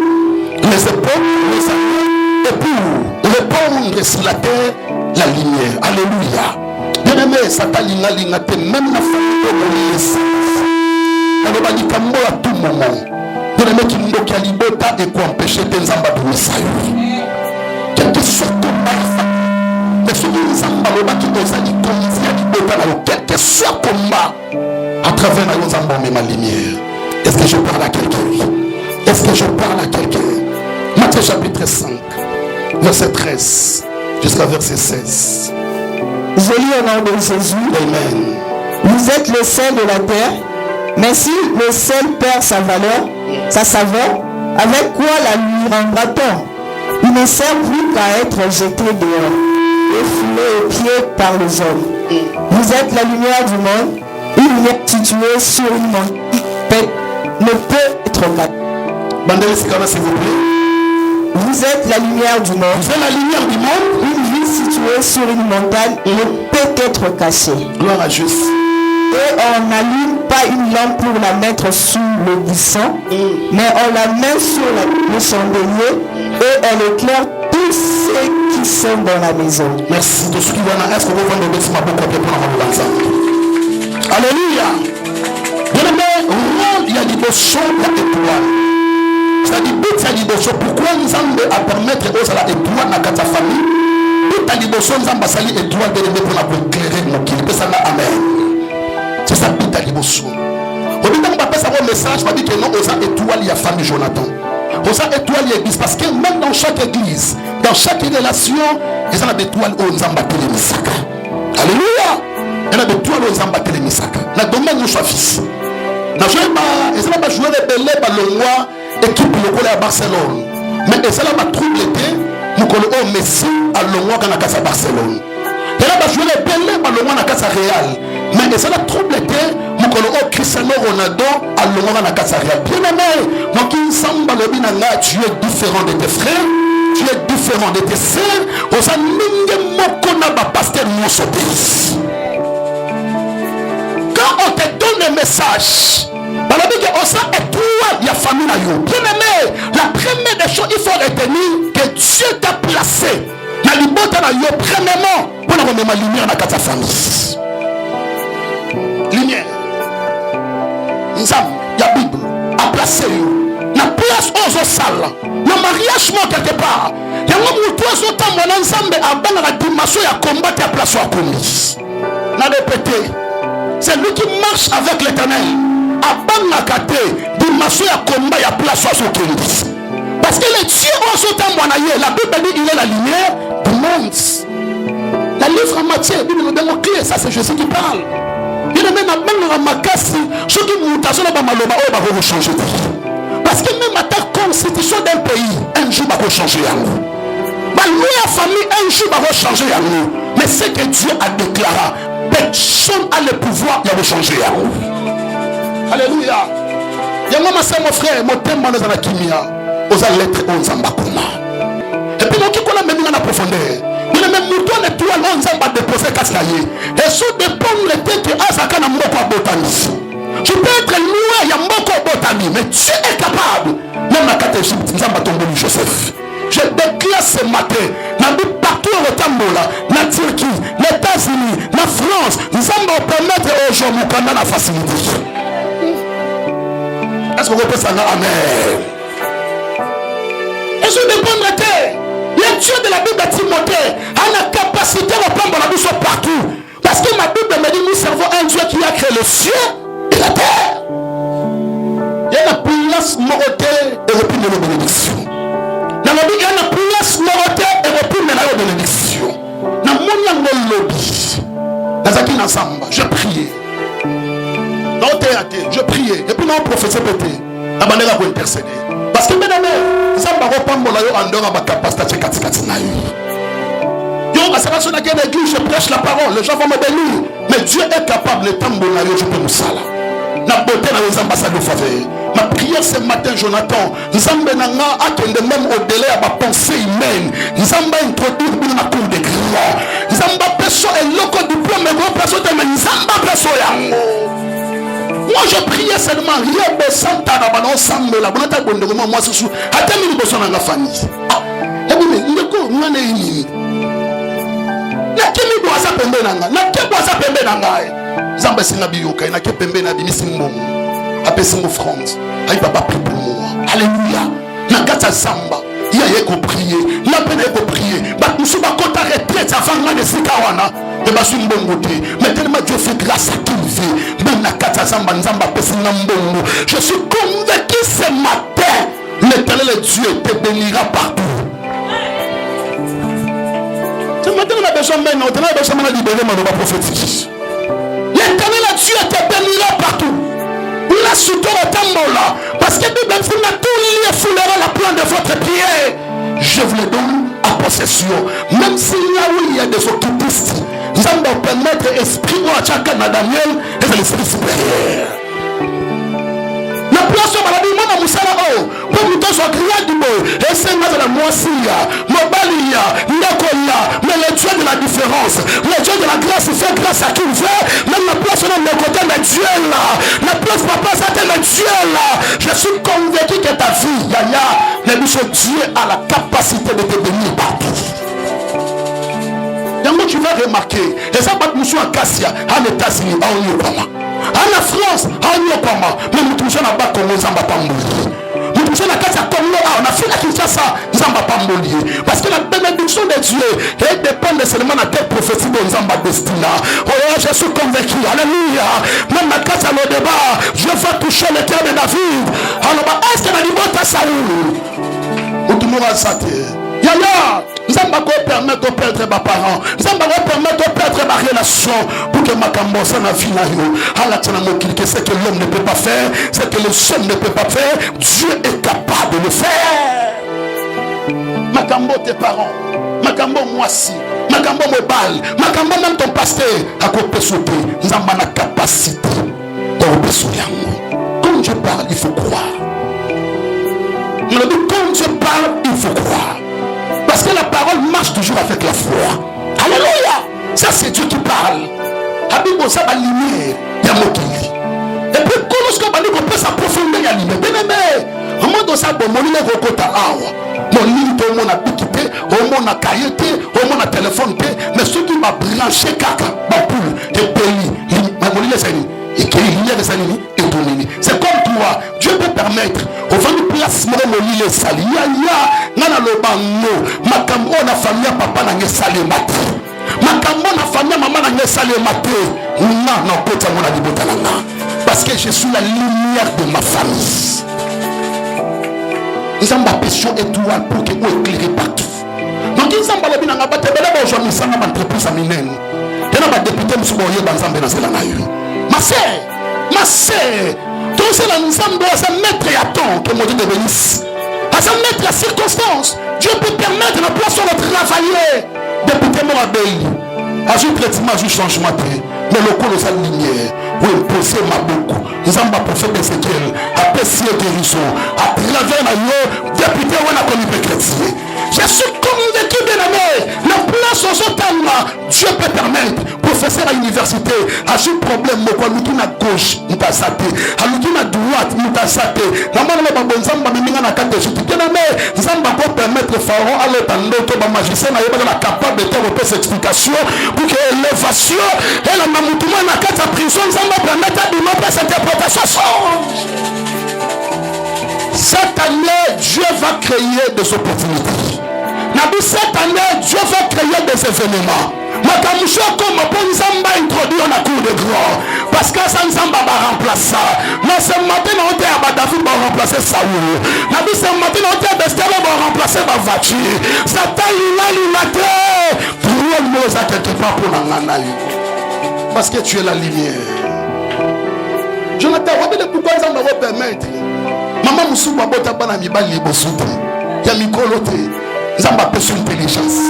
A: Les époques, les années, et pour répondre sur la terre, la lumière. Alléluia. Bien aimé, Satan lingate, même la famille de l'essence. On va dire à tout moment. Bien aimé, qui nous a libéré et qu'on empêche des zambas de Messaï. Quel que soit combat, mais ce qui nous a qui nous a dit quel que soit combat, à travers nos zambas, même la lumière. Est-ce que je parle à quelqu'un? Est-ce que je parle à quelqu'un? Matthieu chapitre 5, verset 13 jusqu'à verset 16.
B: Je lis au nom de Jésus.
A: Amen.
B: Vous êtes le sel de la terre, mais si le sel perd sa valeur, sa saveur, avec quoi la lui rendra-t-on? Il ne sert plus qu'à être jeté dehors et foulé aux pieds par les hommes. Vous êtes la lumière du monde. Une lumière située sur une montagne ne peut être cachée.
A: Bandez s'il vous plaît.
B: Vous êtes la lumière du monde.
A: Vous êtes la lumière du monde.
B: Une ville située sur une montagne ne peut être cachée.
A: Gloire à Jésus.
B: Et on n'allume pas une lampe pour la mettre sous le buisson, mais on la met sur le chandelier et elle éclaire tous ceux qui sont dans la maison.
A: Merci de ce qui va. Est-ce que vous voyez le bâtiment pour la ensemble? Alléluia. Bien aimé, il y a des bossons, il y a des étoiles. C'est-à-dire, but à l'ibosson, pourquoi nous avons à permettre aux à l'étoile dans ta famille? But à l'ibosson, nous avons à salir l'étoile de l'aimer pour la éclairer nos kills. Amen. C'est ça, but à l'ibosson. Au bout d'un moment, on va un message, on va dire que non, aux étoiles, il y a famille Jonathan. Aux étoiles, il y a église. Parce que même dans chaque église, dans chaque relation, il y a des étoiles où nous avons battu les misaka. Alléluia. Il y a des étoiles où nous avons battu les misaka. Dans le domaine où je suis fils. Dans le domaine où je suis fils, équipe lokola à Barcelone, mais et cela m'a troublé nous connaissons Messi à Longwa dans la casa Barcelone. Et là bah jouer les belles à Longwa dans la casa Real, mais et cela troublé nous connaissons Cristiano Ronaldo à Longwa dans la casa Real. Bien aimé, donc il semble le binanga tu es différent de tes frères, tu es différent de tes sœurs. Osa minge moko na ba pasteur Mosopis. Quand on te donne un message. Il y a famille. Bien aimé, la première des choses, il faut retenir que Dieu t'a placé dans le monde, premièrement, pour la lumière dans ta famille. Lumière. Il y a Bible à placer. La place aux salles. Le mariage, moi, quelque part. Il y a un temps, mon ensemble, à la dimension, il y a combattre la place à commis. N'a répété. C'est lui qui marche avec l'Éternel. Dimension à combat, il y a place à ce qu'il dit. Parce que le Dieu en ce temps, la Bible dit il est la lumière du monde. La livre en matière, la Bible nous clé, ça c'est Jésus qui parle. Il est même à Makassi, ceux qui mutation va changer. Parce que même à ta constitution d'un pays, un jour va changer à nous. Ma loi famille, un jour va changer à nous. Mais ce que Dieu a déclaré, personne a le pouvoir de changer à nous. Alléluia. Yango masa mon frère, mon thème dans la kimia, aux lettres on zambakuma. Et puis donc qui connaît même dans la profondeur. Mais le même mouton est tout à l'heure, nous avons déposé Kaskaye. Et sous dépend le temps que Azaka n'a pas botani. Tu peux être loin, il y a beaucoup de botani, mais tu es capable. Même la carte Égypte, nous avons tombé Joseph. Je déclare ce matin, partout au Tambola, la Turquie, les États-Unis, la France, nous allons permettre aux gens de prendre la facilité. Est-ce qu'on peut ça? Amen. Et je dépends de terre. Les dieux de la Bible de Timothée a la capacité de prendre la bouche partout. Parce que ma Bible me dit nous servons un Dieu qui a créé le ciel et la terre. Il y a la place morotée et repris de la bénédiction. Dans la Bible, il y a la place morotée et repris de la bénédiction. Dans mon lobby, dans Zaki Nassamba, je priais. Dans le théâtre, je priais. Et puis dans le professeur Pété, la manière pour intercéder. Parce que mesdames, Zamba repambola yo andora ba capacité katikati na yo. Yo asalaso na guerre d'église, je prêche la parole, les gens vont me bénir. Mais Dieu est capable de tambola yo, je peux nous sala. Na beauté na les ambassades de faveur. Ma prière ce matin, Jonathan, Nzambe nanga attendait même au-delà de ma pensée humaine. Nzamba introduire dans la cour de gloire. Nzamba perso et loco diplôme, mais gros perso de Nzamba perso yango. Moi je priais seulement, rien de Santa Rabano Sambe, la bonne table de moi, ce soir, à tes mille besoins dans la famille. Et bien, il est quoi, on est une. Na kimi doit ça pembe nanga, na qui doit ça pembe nanga. Zamba sinabiyoka, na qui pembe na bimi simbo. Appelle son offrande. Aïe papa prie pour moi. Alléluia. Na gata Zamba. Il y a qu'au prier. La peine est qu'au prier. Bah nous sommes à côté retraite avant la de Sikawana. Et bah sur une bonne côté. Mais tellement Dieu fait grâce à qui il fait. Même na gata Zamba Nzamba pèse n'ambongo. Je suis convaincu ce matin. L'éternel Dieu te bénira partout. Ce matin on a besoin maintenant. On a besoin de libérer mon droit prophétique. L'éternel Dieu te bénira partout. La souto la tambola. Parce que Bible dit que tout lié foulera la plante de votre pied. Je vous le donne à possession. Même s'il y a où il y a des occultistes, nous allons permettre l'esprit de chacun de Daniel et de l'esprit supérieur. La place au maladie, moi, je suis là. Pour nous tous, on crie du mot. Et c'est moi de la moissia, Mobalia, Nakoya. Mais le Dieu de la différence, le Dieu de la grâce, il fait grâce à qui il veut. Même la place, on a le côté de Dieu là. La place, papa, c'est le Dieu là. Je suis convaincu que ta vie, Yaya, le Dieu a la capacité de te bénir partout. Donc, tu vas remarquer, et ça, nous sommes à Cassia, en États-Unis, en Europe. En France, en Europe, mais nous touchons à bas Congo, Zamba Pamboli. Nous touchons à Cassia Congo, on a fait la Kinshasa, Zamba Pamboli. Parce que la bénédiction de Dieu, elle dépend seulement de quelle prophétie de Zamba Destina. Oh, je suis convaincu, alléluia. Même la Cassia, le débat, je vais toucher le cœur de David. Alors, est-ce que la liberté Saoul? Ou tout le monde a saté. Yaya, Zamba va permettre de perdre mes parents. Zamba va permettre de perdre ma relation pour que ma cambosa na vie na yo. Allah tena mokili, c'est que l'homme ne peut pas faire, c'est que le seul ne peut pas faire. Dieu est capable de le faire. Ma cambo tes parents, ma cambo moi si, ma cambo mobile, ma cambo même ton pasteur à côté sauter. Zamba na capacité de repasser. Quand Dieu parle, il faut croire. Quand Dieu parle, il faut croire. Parce que la parole marche toujours avec la foi. Alléluia. Ça c'est Dieu qui parle. Habibo ça va lumière. Il y a mokili. Et puis quand on peut s'approfondir, il y a lumière. Bien aimé. Au moment où ça bon, mon ligne est au awa. Mon ligne est au monde à équipé, au monde à cahier, au monde à téléphone. Mais ceux qui m'a branché caca, ma poule, et pays, mon ligne est sani. Et qui est des animaux et ton ennemi. C'est comme toi. Dieu peut permettre. Au vent du placement, mon lit est sali. Nana le bango. Ma cambo na famille papa n'a pas salé maté. Ma cambo na famille maman n'a pas salé maté. Non, peut-être mon alibotalana. Parce que je suis la lumière de ma famille. Nous avons ma passion étoile pour que vous éclairez partout. Donc ils ont balabé dans la bataille. Mais aujourd'hui, nous avons une entreprise à Minen. Et nous avons député M. Boyer dans le Zambé. Ma sœur, tout cela nous semble à se mettre à temps que mon Dieu te bénisse. À se mettre à circonstance. Dieu peut permettre la place sur le travailler. Député mon abbaye. À jour traitement, à jour changement. Mais le coup de sa lumière. Oui, poser ma beaucoup. Nous avons prophète Ézéchiel. À Pessier guérison. À travers la député, on a connu le chrétien. Je suis convaincu, bien aimé, la place aux autres, Dieu peut permettre, professeur à l'université, à ce problème, à l'outil à gauche, nous t'a saté, à l'outil à droite, nous t'a saté. Normalement, on Zamba, bien aimé, Zamba peut permettre Pharaon à l'autre magicien, à capable de faire cette explication pour que l'élévation et la mamoutouma n'a qu'à sa prison, Zamba permettre à démontrer cette interprétation. Cette année, Dieu va créer des opportunités. Cette année, Dieu va créer des événements. Makamusho comme pour Nzamba introduit en cour de grand. Parce que ça Nzamba va remplacer ça. Mais ce matin, on a David va remplacer Saoul. Ce matin, on a Bestelle va remplacer ma voiture. Satan, il matin. Pour nous, ça quelque part pour l'angana. Parce que tu es la lumière. Jonathan, vous savez pourquoi Nzamba va permettre. Maman Moussouba Bota Banami Bali Bosoute. Yamikolote. Nzamba peut son intelligence.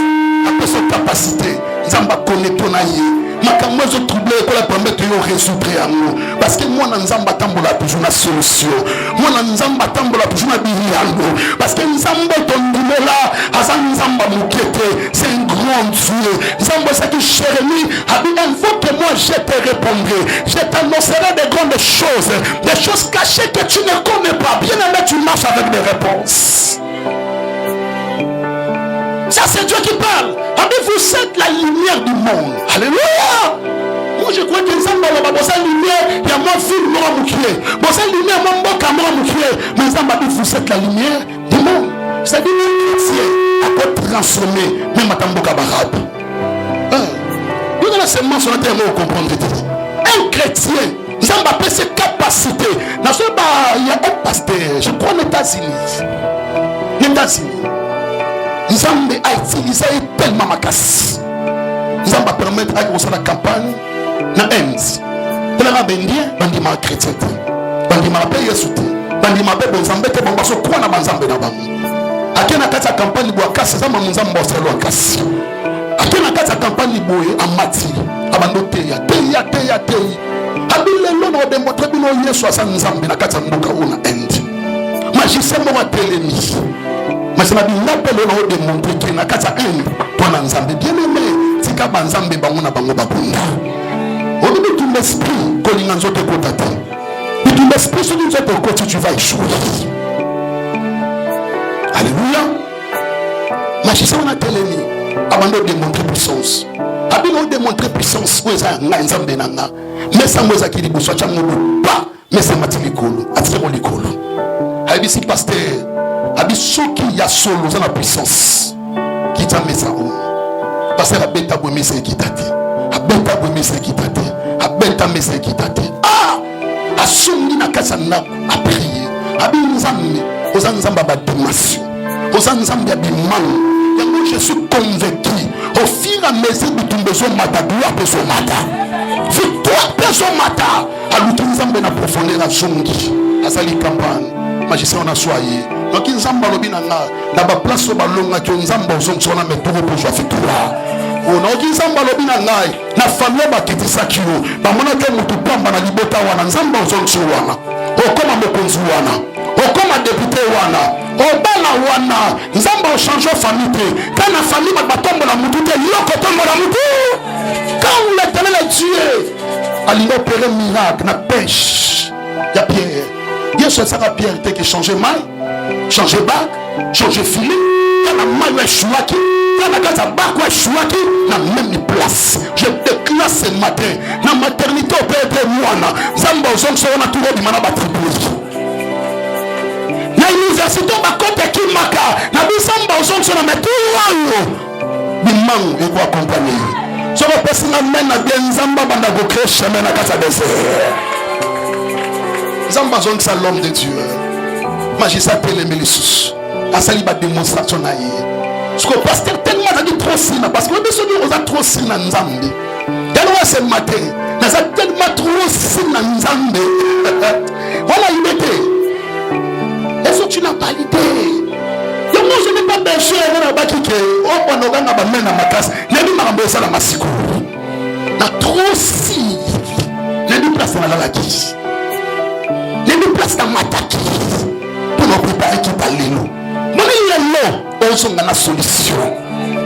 A: A son capacité. Nzamba connaît ton aïe. Makambo zo troublé pour la permettre de résoudre à nous. Parce que moi Nzamba tambola toujours la solution. Moi Nzamba tambola toujours la biriando. Parce que Nzamba ton là, Azan Nzamba moukete, c'est un grand Dieu. Nzamba c'est que Jérémie a dit il faut que moi je te répondrai. Je t'annoncerai des grandes choses, des choses cachées que tu ne connais pas. Bien aimé, tu marches avec des réponses. Ça c'est Dieu qui parle. Vous êtes la lumière du monde. Alléluia. Moi je crois que Nzamba va la lumière. Il y a mon fils moi moukier. Bon cette lumière mon beau caméra moukier. Mais Nzamba dit vous êtes la lumière du monde. C'est-à-dire que chrétien a peut transformer même Matamboka Barab. Vous avez la semence sur la terre pour comprendre. Un chrétien, Nzamba peut ses capacités. Dans ce bar, il y a un pasteur, je crois aux États-Unis. Nzamba a utilisé tellement ma casse. Nzamba permet à commencer la campagne na Inde. Elle a bendia bandima chrétien. Bandima paye soute. Bandima paye bon Nzamba te bomba so kwa na Nzamba na bango. Akena kata campagne bo akasi Nzamba Nzamba oselo akasi. Akena kata campagne bo amati. Abando teya. Abile lono de motre bino Yesu asa Nzamba na kata mboka una Inde. Magicien mo telemi. Mais ça m'a dit l'appel au démontrer qu'il n'a qu'à ça pour Nzambe bien aimé c'est qu'à Nzambe bangona bango bakunda au début tout l'esprit kolinganzo te kotate et tout l'esprit sur nous autres côté tu vas échouer. Alléluia. Magicien on a télémi avant de démontrer puissance abino démontrer puissance où ça Nzambe nanga mais ça moza ki libuso cha ngulu pas mais ça matilikolo atremo likolo habisi pasteur Abi soki ya solo za la puissance qui t'a mis ça haut parce que la bête a boumé c'est qui t'a dit abeta boumé c'est qui t'a dit abeta mais c'est qui t'a dit assungi na kasana a prier abi nzambe ozanzamba ba dimension ozanzamba bi man yango je suis convaincu au fur et à mesure de ton besoin mata doit besoin mata victoire besoin mata a l'utilizambe na profondeur a zongi asali campagne magicien on a soyé donc Nzamba lobi nanga na ba place ba longa ki Nzamba ozonso na metoro pour joie victoire on a Nzamba lobi nanga na famille ba kitisa kiyo ba mona ke mutu pamba na libota wana Nzamba ozonso wana okoma mokonzi wana okoma député wana obala wana Nzamba o changer famille te quand la famille ba tombe na mutu te yoko tombe na mutu quand l'Éternel est Dieu alingo opérer miracle na pêche ya Pierre Yesu sera Pierre qui changer maille changer bac, changer filet, quand la maille est chouaki, quand la case à bac est chouaki, dans la même place. Je déclare ce matin, dans la maternité au père de moi, Zamba Ozong sera toujours du mana batribué. Dans l'université, on va compter qui maka, dans la Zamba Ozong sera tout Bimang, il faut accompagner. Je vais passer la main à bien Zamba Bandago créer chemin à casa désert. Zamba Ozong c'est l'homme de Dieu. Magicien télémélissus à saliba démonstration naïe ce que pasteur tellement a dit trop sina parce que on a trop sina Nzambe tellement ce matin on a tellement trop sina Nzambe voilà il était est-ce que tu n'as pas l'idée moi je n'ai pas besoin de baki que on va nous ba mena makas nebi makambo ça la masiko na trop si nebi place na la qui nebi place na mataki pour nous préparer qui parle nous. Mon ozonga na solution.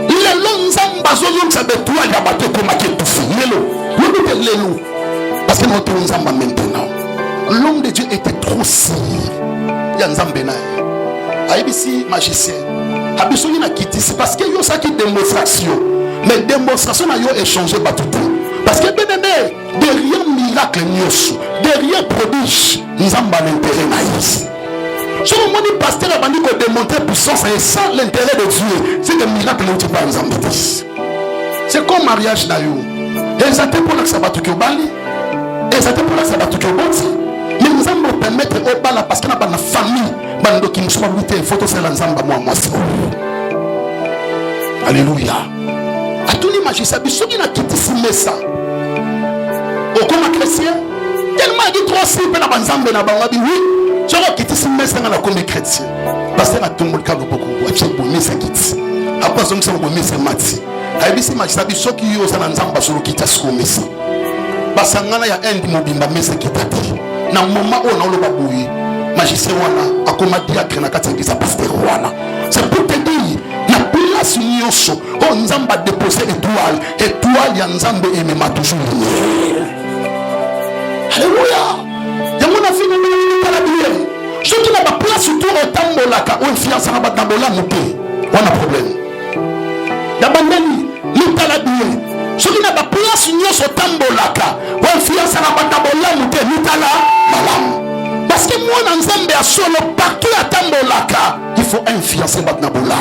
A: Lelo nzamba zozongisa betuali ya bato ekomaki etufi. Lelo. Parce que notre nzamba maintenant. L'homme de Dieu était trop si. Ya nzambe na ye. Aibisi magicien. Abisoni na kitisi parce que yo saki démonstration. Mais démonstration na yo échanger bato te. Parce que bien aimé, derrière miracle nyoso, derrière prodige, nzamba l'intérêt na ye. Si on dit pasteur a dit qu'on démontrer puissance et sans l'intérêt de Dieu, c'est des miracles qui ne sont pas. C'est comme mariage d'ailleurs. Et ça pour la sabbat qui bali. Et ça pour la sabbat qui boti. Mais nous allons permettre au bala parce qu'on a une famille. Bando qui nous soit lutter photo c'est l'ensemble moi. Alléluia. À tout l'image ça biso qui n'a quitté si messa. Au comme chrétien, tellement dit trop simple na banzambe na bangabi oui. Je vais quitter ce message dans la commune chrétienne. Parce que tout le monde a beaucoup. Je vais bonner sa quitte. Après, je vais bonner sa mati. Aïe, si ma chabi so qui yo sana nzamba solo quitte ce message. Parce que ngana ya endi mobimba message quitte. Na moment où on a le babouyi, magicien wana akoma diacre na kataki sa pasteur wana. C'est pour te dire na place nyonso on nzamba déposer étoile ya nzambe emema toujours. Alléluia. Yamuna fini ni kala biye. Ce qui n'a pas place autour au tambolaka ou fiance na batambola mouté. On a problème. Yabandani ni kala biye. Ce qui n'a pas place nyos au tambolaka ou fiance na batambola mouté ni kala malam. Parce que moi dans Nzambe a solo partout à tambolaka, il faut influencer batambola.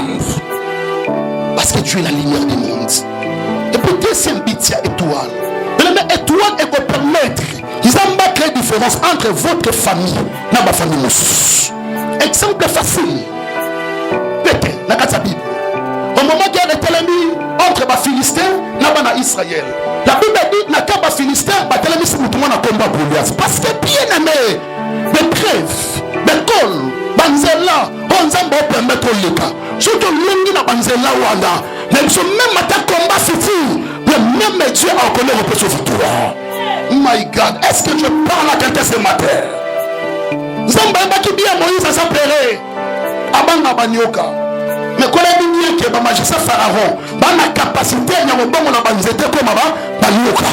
A: Parce que Dieu est la lumière du monde. Et pour deuxième bitia étoile. Mais étoile est pour permettre ils ont pas créé différence entre votre famille et ma famille. Exemple facile. Pété, dans la Bible. Au moment qu'il y a des télémis entre les Philistins et Israël. La Bible dit que les Philistins et les Philistins ont un combat pour lui. Parce que bien aimé, les trêves, les cols, Banzela, on va permettre le cas. Surtout l'un de Banzela ou Anna. Même si même à ta combat futur, le même Dieu a reconnu un peu ce victoire. My God, est-ce que je parle à quelqu'un ce matin? Zamba qui dit à Moïse à s'appeler Abanga Banyoka. Mais quand il dit que le magicien Pharaon a la capacité de faire un banzete comme Banyoka.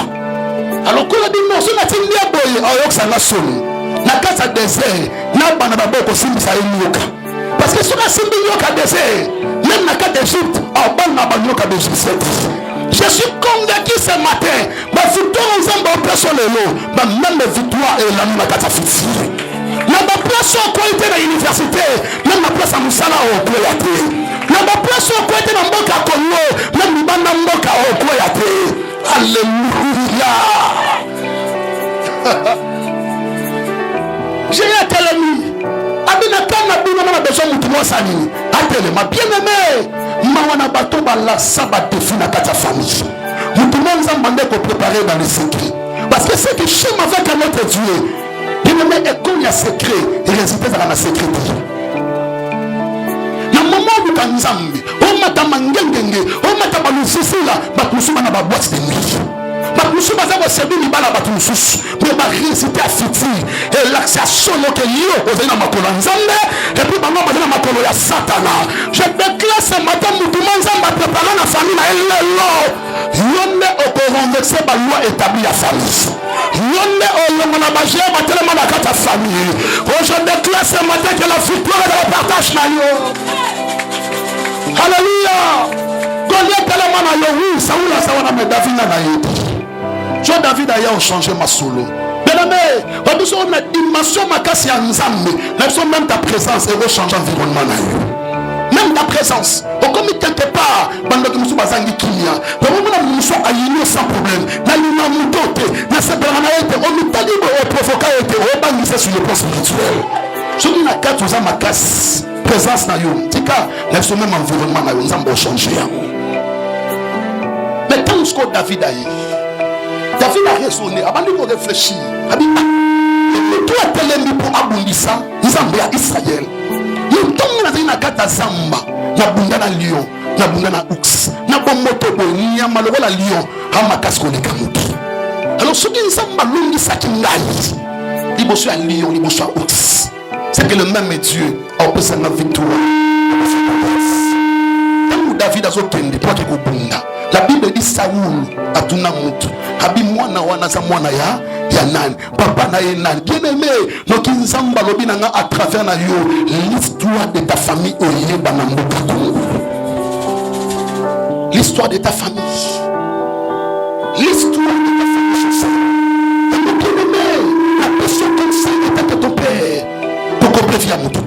A: Alors quand il dit non, ce n'est pas un boy, ça n'a sonné. Na casa désert, na banababo ko simbisa Nyoka. Parce que si on a simbi Nyoka désert, même na cas d'Égypte, on banga Banyoka d'Égypte. Je suis convaincu ce matin, ma victoire ensemble en personne est là, même ma victoire est là, ma catastrophe. Ma place en qualité de l'université, même ma place à Moussala au Koyate. Ma place en qualité de Mboka Kongo, même ma Mboka au Koyate. Alléluia. J'ai un tel ami. Abinakana Bina besoin de moi Sani. Appelez ma bien-aimé. Mawana bato bala sabat défi na kata famille. Nous tout le monde s'en demande pour préparer dans les secrets. Parce que c'est que chez moi avec un autre Dieu. Bien-aimé, et quand il y a secret, il résultat dans la sécurité. Na moment où tu as Nzambi, on m'a tamangengenge, on m'a tabalusisi là, batusuma na boîte de nuit. Batusuma za ko sebi ni bala batusus. Mais ma réciter à fiti et l'accession que yo ozena makolo Nzambe et puis bango bazena makolo ya Satana. Je déclare ce matin mutumo Nzamba préparer la famille na elelo. Yonne oko renverser ba loi établie à famille. Yonne oyongo na baje ba tellement na kata famille. Oh je déclare ce matin que la victoire est le partage na yo. Alléluia. Goliath tellement na yo oui, Saoul a sawana mais David na yé. Jo David a changé ma solo. Bien aimé, on a une dimension makasi à Nzambe. Même ta présence et changer l'environnement. Même ta présence. Au comme quelque part, bando que nous sommes bazangi kimia. Comme nous sommes alignés sans problème. Na lina mutote, na seberana ete, on nous tali au provoquer ete, on bangi sur le plan spirituel. Je dis na 4 ans makasi présence na yo. Tika, nous sommes même environnement na yo, Nzambe changer. Mais tant que David a eu David a raisonné, avant de réfléchir. Il a dit, toi, tu es pour abondissa, Nzambe à Israël. Nous sommes dans une carte Zamba, na bunda na lion, na bunda na ox, na bommoto bo, ni amalo la lion, amakas ko le kamuki. Alors, ce qui Nzamba l'ongi sakingai, il bosse à lion, il bosse à ox. C'est que le même Dieu a opéré sa victoire. David a zokende pour kikubunda. La Bible dit Saoul atuna mutu. Abi mwana wana za mwana ya nani? Papa na ye nani? Bien aimé, donc nzamba lobi nanga à travers na yo l'histoire de ta famille oyeba na mboka Congo. L'histoire de ta famille. L'histoire de ta famille. Bien aimé, la personne comme ça était ton père. Pour qu'on prévient à mon tout.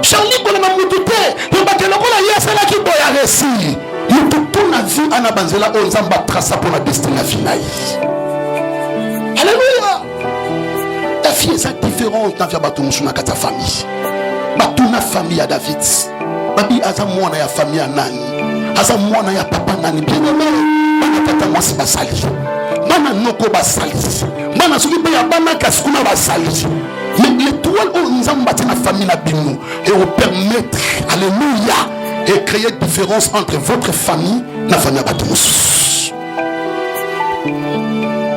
A: Charlie Bonama Moutouté, le bateau la yasala qui boya récit. Moutoutou na vie ana banzela onzamba traça pour la destinée finale. Alléluia. Ta fille est différente dans ta famille. Batuna famille à David. Babi aza mwana ya famille à nani. Aza mwana ya papa nani. Bien aimé. Bana tata mwasi basali. Bana noko basali. Bana soki pe ya bana kaskuna basali. Mais l'étoile où nous avons bâti la famille Nabimou et vous permettre, alléluia, et créer différence entre votre famille et la famille Abatous.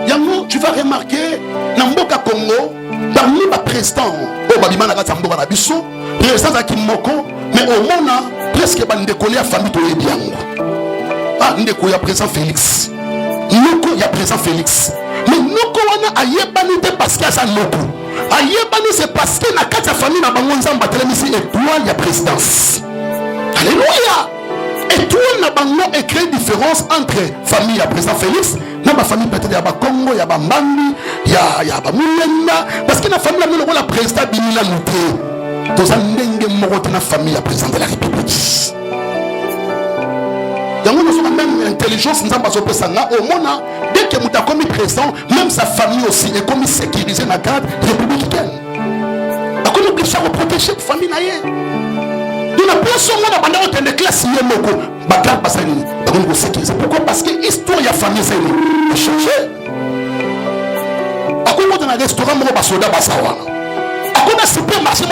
A: Yango, tu vas remarquer, Namboka Congo, parmi les présidents, au Babimana Gatamboka Nabiso, président Akimoko, mais au monde, presque pas décoller à la famille de Ebiango. Ah, Ndeko, il y a président Félix. Noko, il y a président Félix. Mais Noko, on a ayébanité parce qu'il y a ça Noko. Ayébani, c'est parce que la carte de famille n'a pas de étoile, il y a présidence. Alléluia. Étoile n'a pas de créer différence entre famille, il y a président Félix, dans ma famille peut-être il y a Congo, il y a Bambandi, il y a Moulenda, parce que la famille a la président Bimila Nouté. Dans un dengue morote na famille, il y a président de la République. Nous avons la même intelligence, nous avons au monde, dès que nous avons commis président, même sa famille aussi est commis sécurisée dans la garde républicaine. Nous sommes obligés de protéger la famille. Nous n'avons pas besoin de la classe pourquoi? Parce que l'histoire de la famille, c'est une chercher. Dans un restaurant, nous avons un supermarché,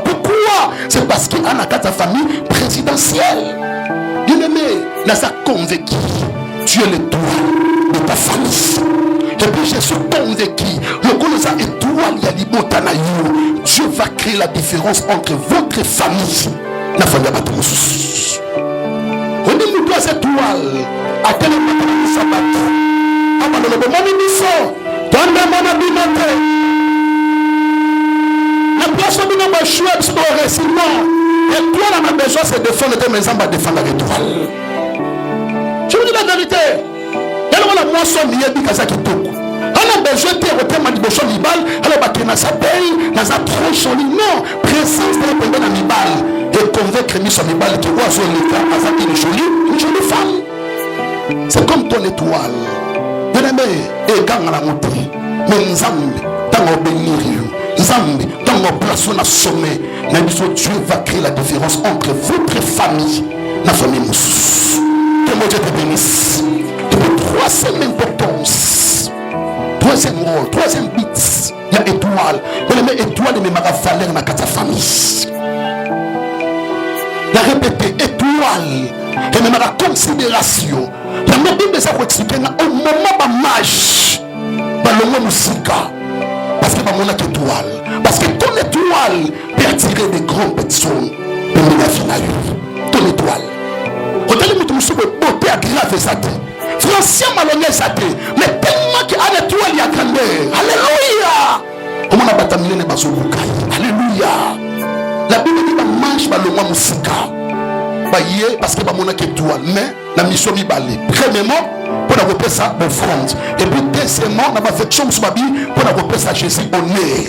A: pourquoi? C'est parce qu'il y a une famille présidentielle. Bien-aimé, là ça convaincu, tu es l'étoile de ta famille. Et puis je suis convaincu, le Golosa étoile, il y a l'Ibotanaïo. Dieu va créer la différence entre votre famille et la famille Abatous. Regardez-nous toi cette étoile, à quel moment tu s'abat? Avant de le moment mission, dans le moment abîmé. La place où nous avons choisi d'explorer, sinon. Et toi, on a besoin de défendre tes maisons, on va défendre l'étoile. Je vous dis la vérité. Il y a la moisson qui est Kazaki Toko. On a besoin de retourner à Libochon Libal, alors on va sa paye, dans sa tronche, non, présence de la pendant Libal. Et convaincre Miss Libal qui voit son état, Azaki une jolie femme. C'est comme ton étoile. Bien aimé, et quand on a monté, mais Nzambi, dans le bénir, Nzambi, dans le place où on a sommé, Dieu va créer la différence entre votre famille et la famille Moussous. Que mon Dieu te bénisse. Troisième importance, troisième rôle, troisième bit, il y a étoile. Mais étoile de ma valeur dans ta famille. La répéter, étoile, et même la considération. La Bible ça va expliquer au moment de mage, le mot musica. Parce que mon étoile. Parce que ton étoile peut attirer des grandes personnes pour la finale. Ton étoile. Quand elle est beauté agréable, ça dit. Français malhonnête, ça dit. Mais tellement qu'il y a une étoile, il y a grandeur. Alléluia. Comment on a bataminé les basobukai. Alléluia. La Bible dit que mange le mot musica. Parce que mon étoile. Mais la mission est balée. Premièrement, pour avoir ça offrande. Et puis deuxièmement, on a fait chose pour avoir ça Jésus honneur.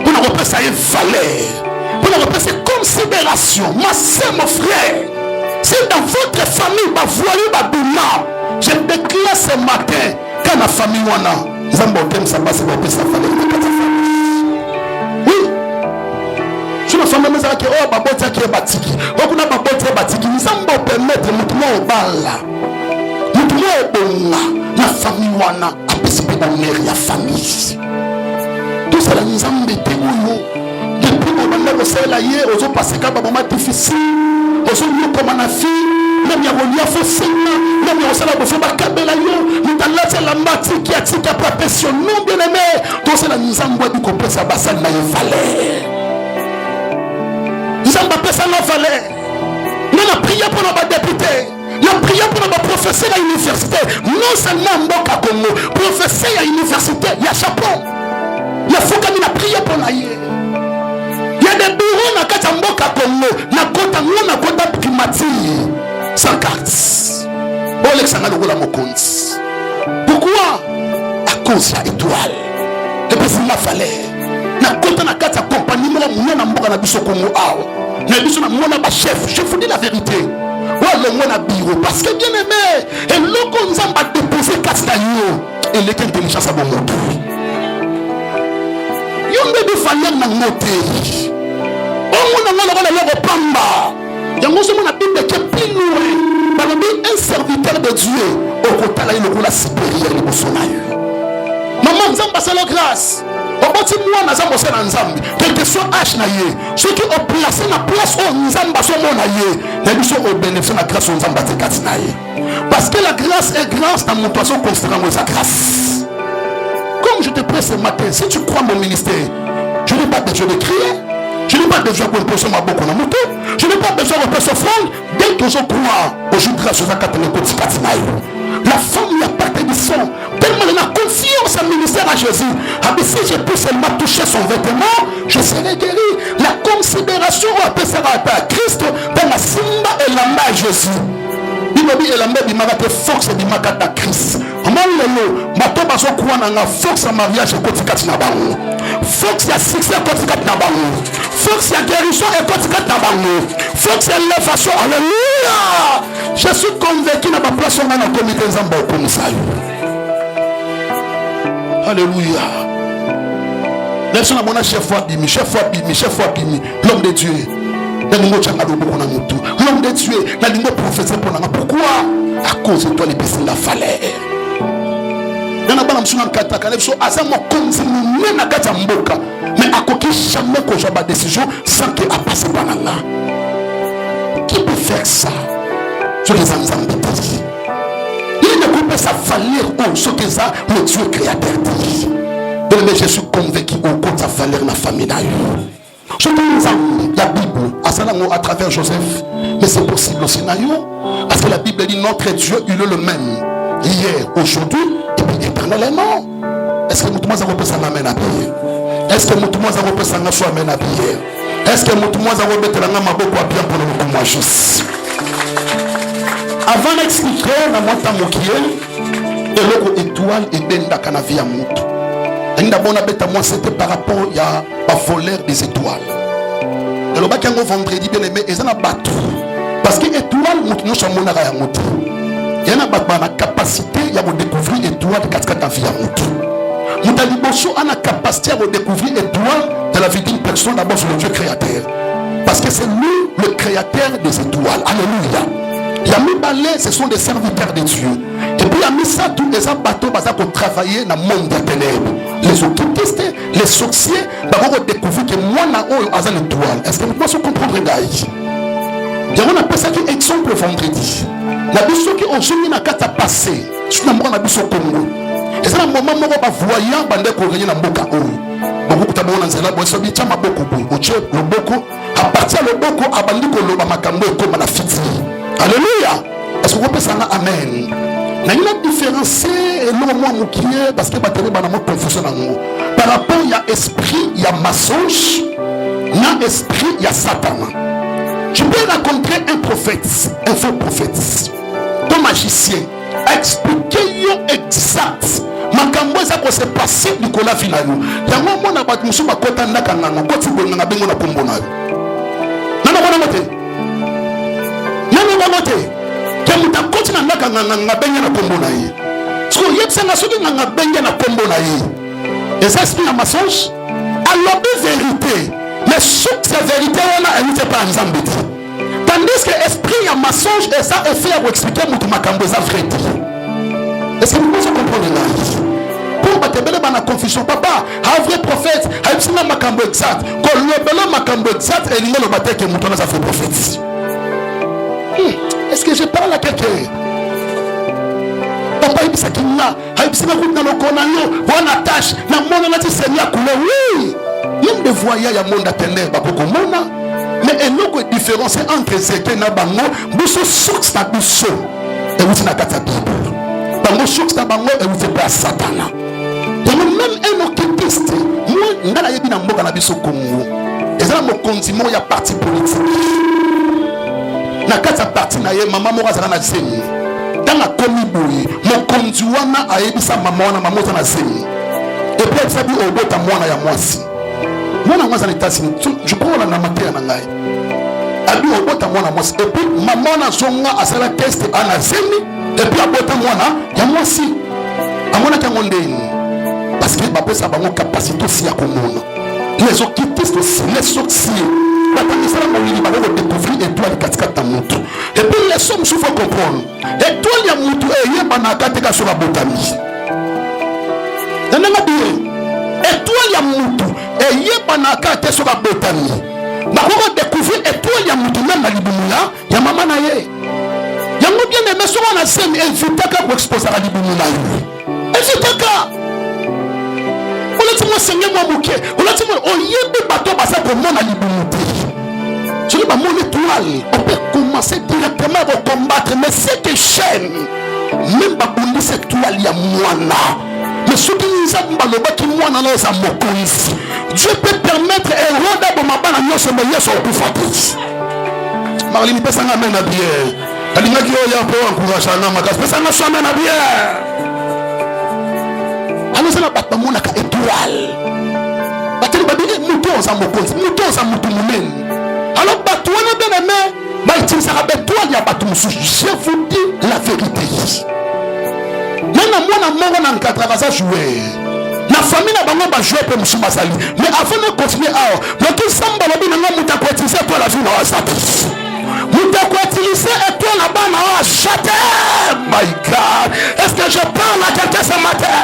A: Pour avoir ça valeur. Pour avoir ça considération. Ma soeur, mon frère. Si dans votre famille, vous voyez Babouna, je déclare ce matin, quand la famille wana, Zambotem ça passe pour sa famille. Oui. Je me famille mais que oh babota qui est batiki. Oh kuna babota batiki. Nous allons permettre mutumo obala. Mutumo obonga. La famille wana a participé dans la famille. Tout ça nous avons été où depuis qu'on a fait la hier, aux autres passés quand moment difficile. Aux autres comme on a fait. Même il y a un fossé, même il y a un salaire pour faire ma cabelle à l'eau. Nous avons laissé la matière qui a tiré à la pression. Non, bien aimé. Donc, c'est là nous avons dit qu'on ça, ça n'a pas valeur. Nous avons pas ça n'a valeur. na prié pour nos députés, na prié pour nos professeurs à l'université, non seulement Mboka Congo, professeurs à l'université, il y a Japon, il y a Fokami na prié pour naïe. Il y a des bureaux na kata Mboka Congo, na kota primati, sans carte. Bon, Alexandre Logola Mokonzi. Pourquoi? À cause de l'étoile. Et puis il fallait. Na kota na kata compagnie na Mboka na biso Congo awa. Na biso na mona ba chef, je vous dis la vérité. Wa le mona bureau parce que bien aimé, et loko nzamba déposer carte na yo, et l'équipe intelligence à bon mot. Yombe bi fallait na moté. Un serviteur de Dieu au côté de la supérieure de maman Nzamba c'est la grâce. Quel que soit H naïe, ceux qui ont placé la place au Nzamba sont mon naïe, ils sont au bénéfice de la grâce au Nzamba parce que la grâce est grâce dans mon poisson constamment sa grâce. Comme je te presse ce matin, si tu crois mon ministère, je n'ai pas besoin de crier. Je n'ai pas besoin de poser ma boque en moto. Je n'ai pas besoin de faire offrande. Dès que je crois, aujourd'hui, grâce à la femme n'a pas de son. Tellement elle a confiance au ministère à Jésus. Si je peux seulement toucher son vêtement, je serai guéri. La considération à Christ dans la simba et l'amba à Jésus. Il m'a dit et l'amba il m'a dit force du makata Christ. Force à mariage et kotikati na bango. Force à succès et kotikati na bango. Force à guérison et kotikati na bango. Force à l'élévation. Alléluia. Je suis convaincu dans ma place dans le comité Nzamba au commissaire. Alléluia. Laissons la bonne chef foi bimi, l'homme de Dieu. L'homme de Dieu, la ligne professeur pour nous. Pourquoi? À cause de toi, les personnes la fallait. Mais à côté jamais que j'ai ma décision sans qu'il a passé par là. Qui peut faire ça? Ce que ça nous dit. Il ne peut pas ça fallir ce que ça le Dieu créateur dit. Mais je suis convaincu au compte ça fallir la famille d'ailleurs. Je te dis la Bible à travers Joseph, mais c'est possible aussi parce que la Bible dit notre Dieu il est le même hier, aujourd'hui et puis éternellement. Est-ce que nous tous avons ça m'amène à prier? Est-ce que nous tous avons ça m'amène à prier? Est-ce que nous tous avons mettre la main beaucoup à bien pour nous comme juste? Avant d'expliquer la montagne mokiel et l'autre étoile et benda canavia moto. C'était par rapport à voleur des étoiles. Et le bac vendredi bien aimé, ils ont battu. Parce que étoile, nous sommes en train de il y a une capacité de découvrir l'étoile de 4 ans. Nous avons la capacité de découvrir l'étoile de la vie d'une personne d'abord sur le Dieu créateur. Parce que c'est lui le créateur des étoiles. Alléluia. Il y a mis balais, ce sont des serviteurs de Dieu. Et puis il y a mis ça, tous les bateaux pour travailler dans le monde des ténèbres. Les occultistes, les sorciers, d'abord découvrir que moi, j'ai une étoile. Est-ce que nous pouvons comprendre, guys? On appelle ça un exemple vendredi. La biso qui aujourd'hui n'a qu'à passer. Je n'ai pas biso Congo. Et c'est un moment où on va voyant bande coréen na mboka o. Beaucoup de monde nzela bo so bi chama beaucoup bo. Oche le beaucoup à partir le beaucoup abandi ko loba makambo comme la fiti. Alléluia. Est-ce que vous pouvez ça amen? Il y a une différence et non moi moukié parce que batterie bana mo confusion nango. Par rapport il y a esprit, il y a mensonge, il y a esprit, il y a Satan. Je peux rencontrer un prophète, un faux prophète, un magicien, expliquer exact. Makambo eza ko se passer Nicolas Finayo. Yango mona bat musu bakota ndaka nganga koti bonga bengo na kombo nayo. Nana mona mote. Nana mona mote. Ke muta koti na ndaka nganga benga na kombo nayo. Sko yetsa na soki nganga benga na kombo nayo. Eza esprit na mensonge. Alors de vérité. Mais toute cette vérité elle n'était pas ensemble. Tandis que l'esprit a mensonge et ça est fait pour expliquer mon makambo ça vrai. Est-ce que vous pouvez comprendre là? Pour battre la confusion, papa, un vrai prophète, a eu un makambo exact. Quand le bel makambo exact et il y a le bataille que mouton a fait prophète. Est-ce que je parle à quelqu'un? Papa, il dit qu'il a, il dit que dans le conayo, on attache, na mon on a dit Seigneur couleur, oui. Même de voyage à monde à ténèbres, beaucoup mona. Mais eloko différence entre Zeke na bango, biso source na biso et vous na kata Bible. Bango source na bango et vous pas Satana. Donc même un occupiste, moi ngala yebi na mboka na biso Congo. Ezala mokonzi mo ya parti politique. Na kata parti na ye mama moko azala na zemi. Dans la commune, mon conduit a ebisa maman na maman na zemi. Et puis elle s'est dit au bout à moi na ya mwasi. Moi na mwasi na États-Unis, je crois na matin na ngai. Abi au bout à moi na mwasi. Et puis maman na zonga asala test ana zemi. Et puis au bout à moi na ya mwasi. Amona ka ngondeni. Parce que ba pesa bango capacité aussi à komona. Les occultistes aussi, les sorciers. Et puis les sommes, il faut comprendre. Et toi, il y a moutou et banaka te sur la botanie. Et toi, il y a moutou et banaka te sur la botanie. Mais on découvrir et toi, il y a moutou même la libumula, il y a maman naye. Il y a bien aimé sur la scène et vitaka pour exposer la libumula. Et vitaka. On a Seigneur moi bouquet. On a dit on yébe bateau basa pour mon libumute. Je dis, mon étoile, on peut commencer directement à combattre, mais c'est que j'aime. Même si cette étoile, il y a moi. Mais ce qui nous a dit, Dieu peut permettre un rôle de ma banane, mais il y a son plus fort. Marlene, peut-être que ça m'amène à bien. Elle dit que il y a un peu d'encouragement dans ma classe, mais ça m'amène à bien. Alors, ça n'a pas de mon étoile. Alors, je vous dis la vérité. La famille n'a pas joué pour M. Masali. Mais avant de continuer, notre samba la bine n'a pas utilisé pour la vie dans la salle. Nous t'avons utilisé et toi là-bas dans la chatte. My God. Est-ce que je parle à quelqu'un ce matin?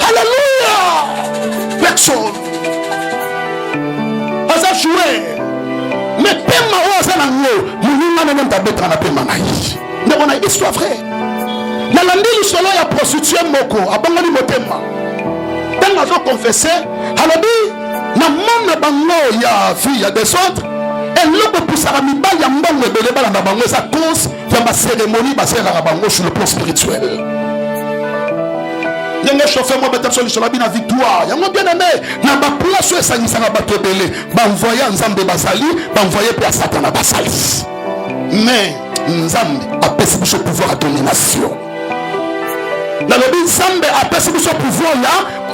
A: Alléluia. Personne. On a joué. Mais pema oza na ngo muninga na nda betra na pema na yi mais on a une histoire vraie na landi lisolo ya prostituée moko abangani motema dans la confesser alobi na mona bango ya fille ya des autres et loko pusara mibali ya mbongo ebele bala na bango eza cause ya ba cérémonie baselaka bango sur le plan spirituel. Yenga chauffeur moi beta sur la bina victoire yango bien aimé na ba place esangisa na bato ebele ba envoyer nzambe basali ba envoyer pe Satan basali mais nzambe apesi biso pouvoir à domination na lobi nzambe apesi biso pouvoir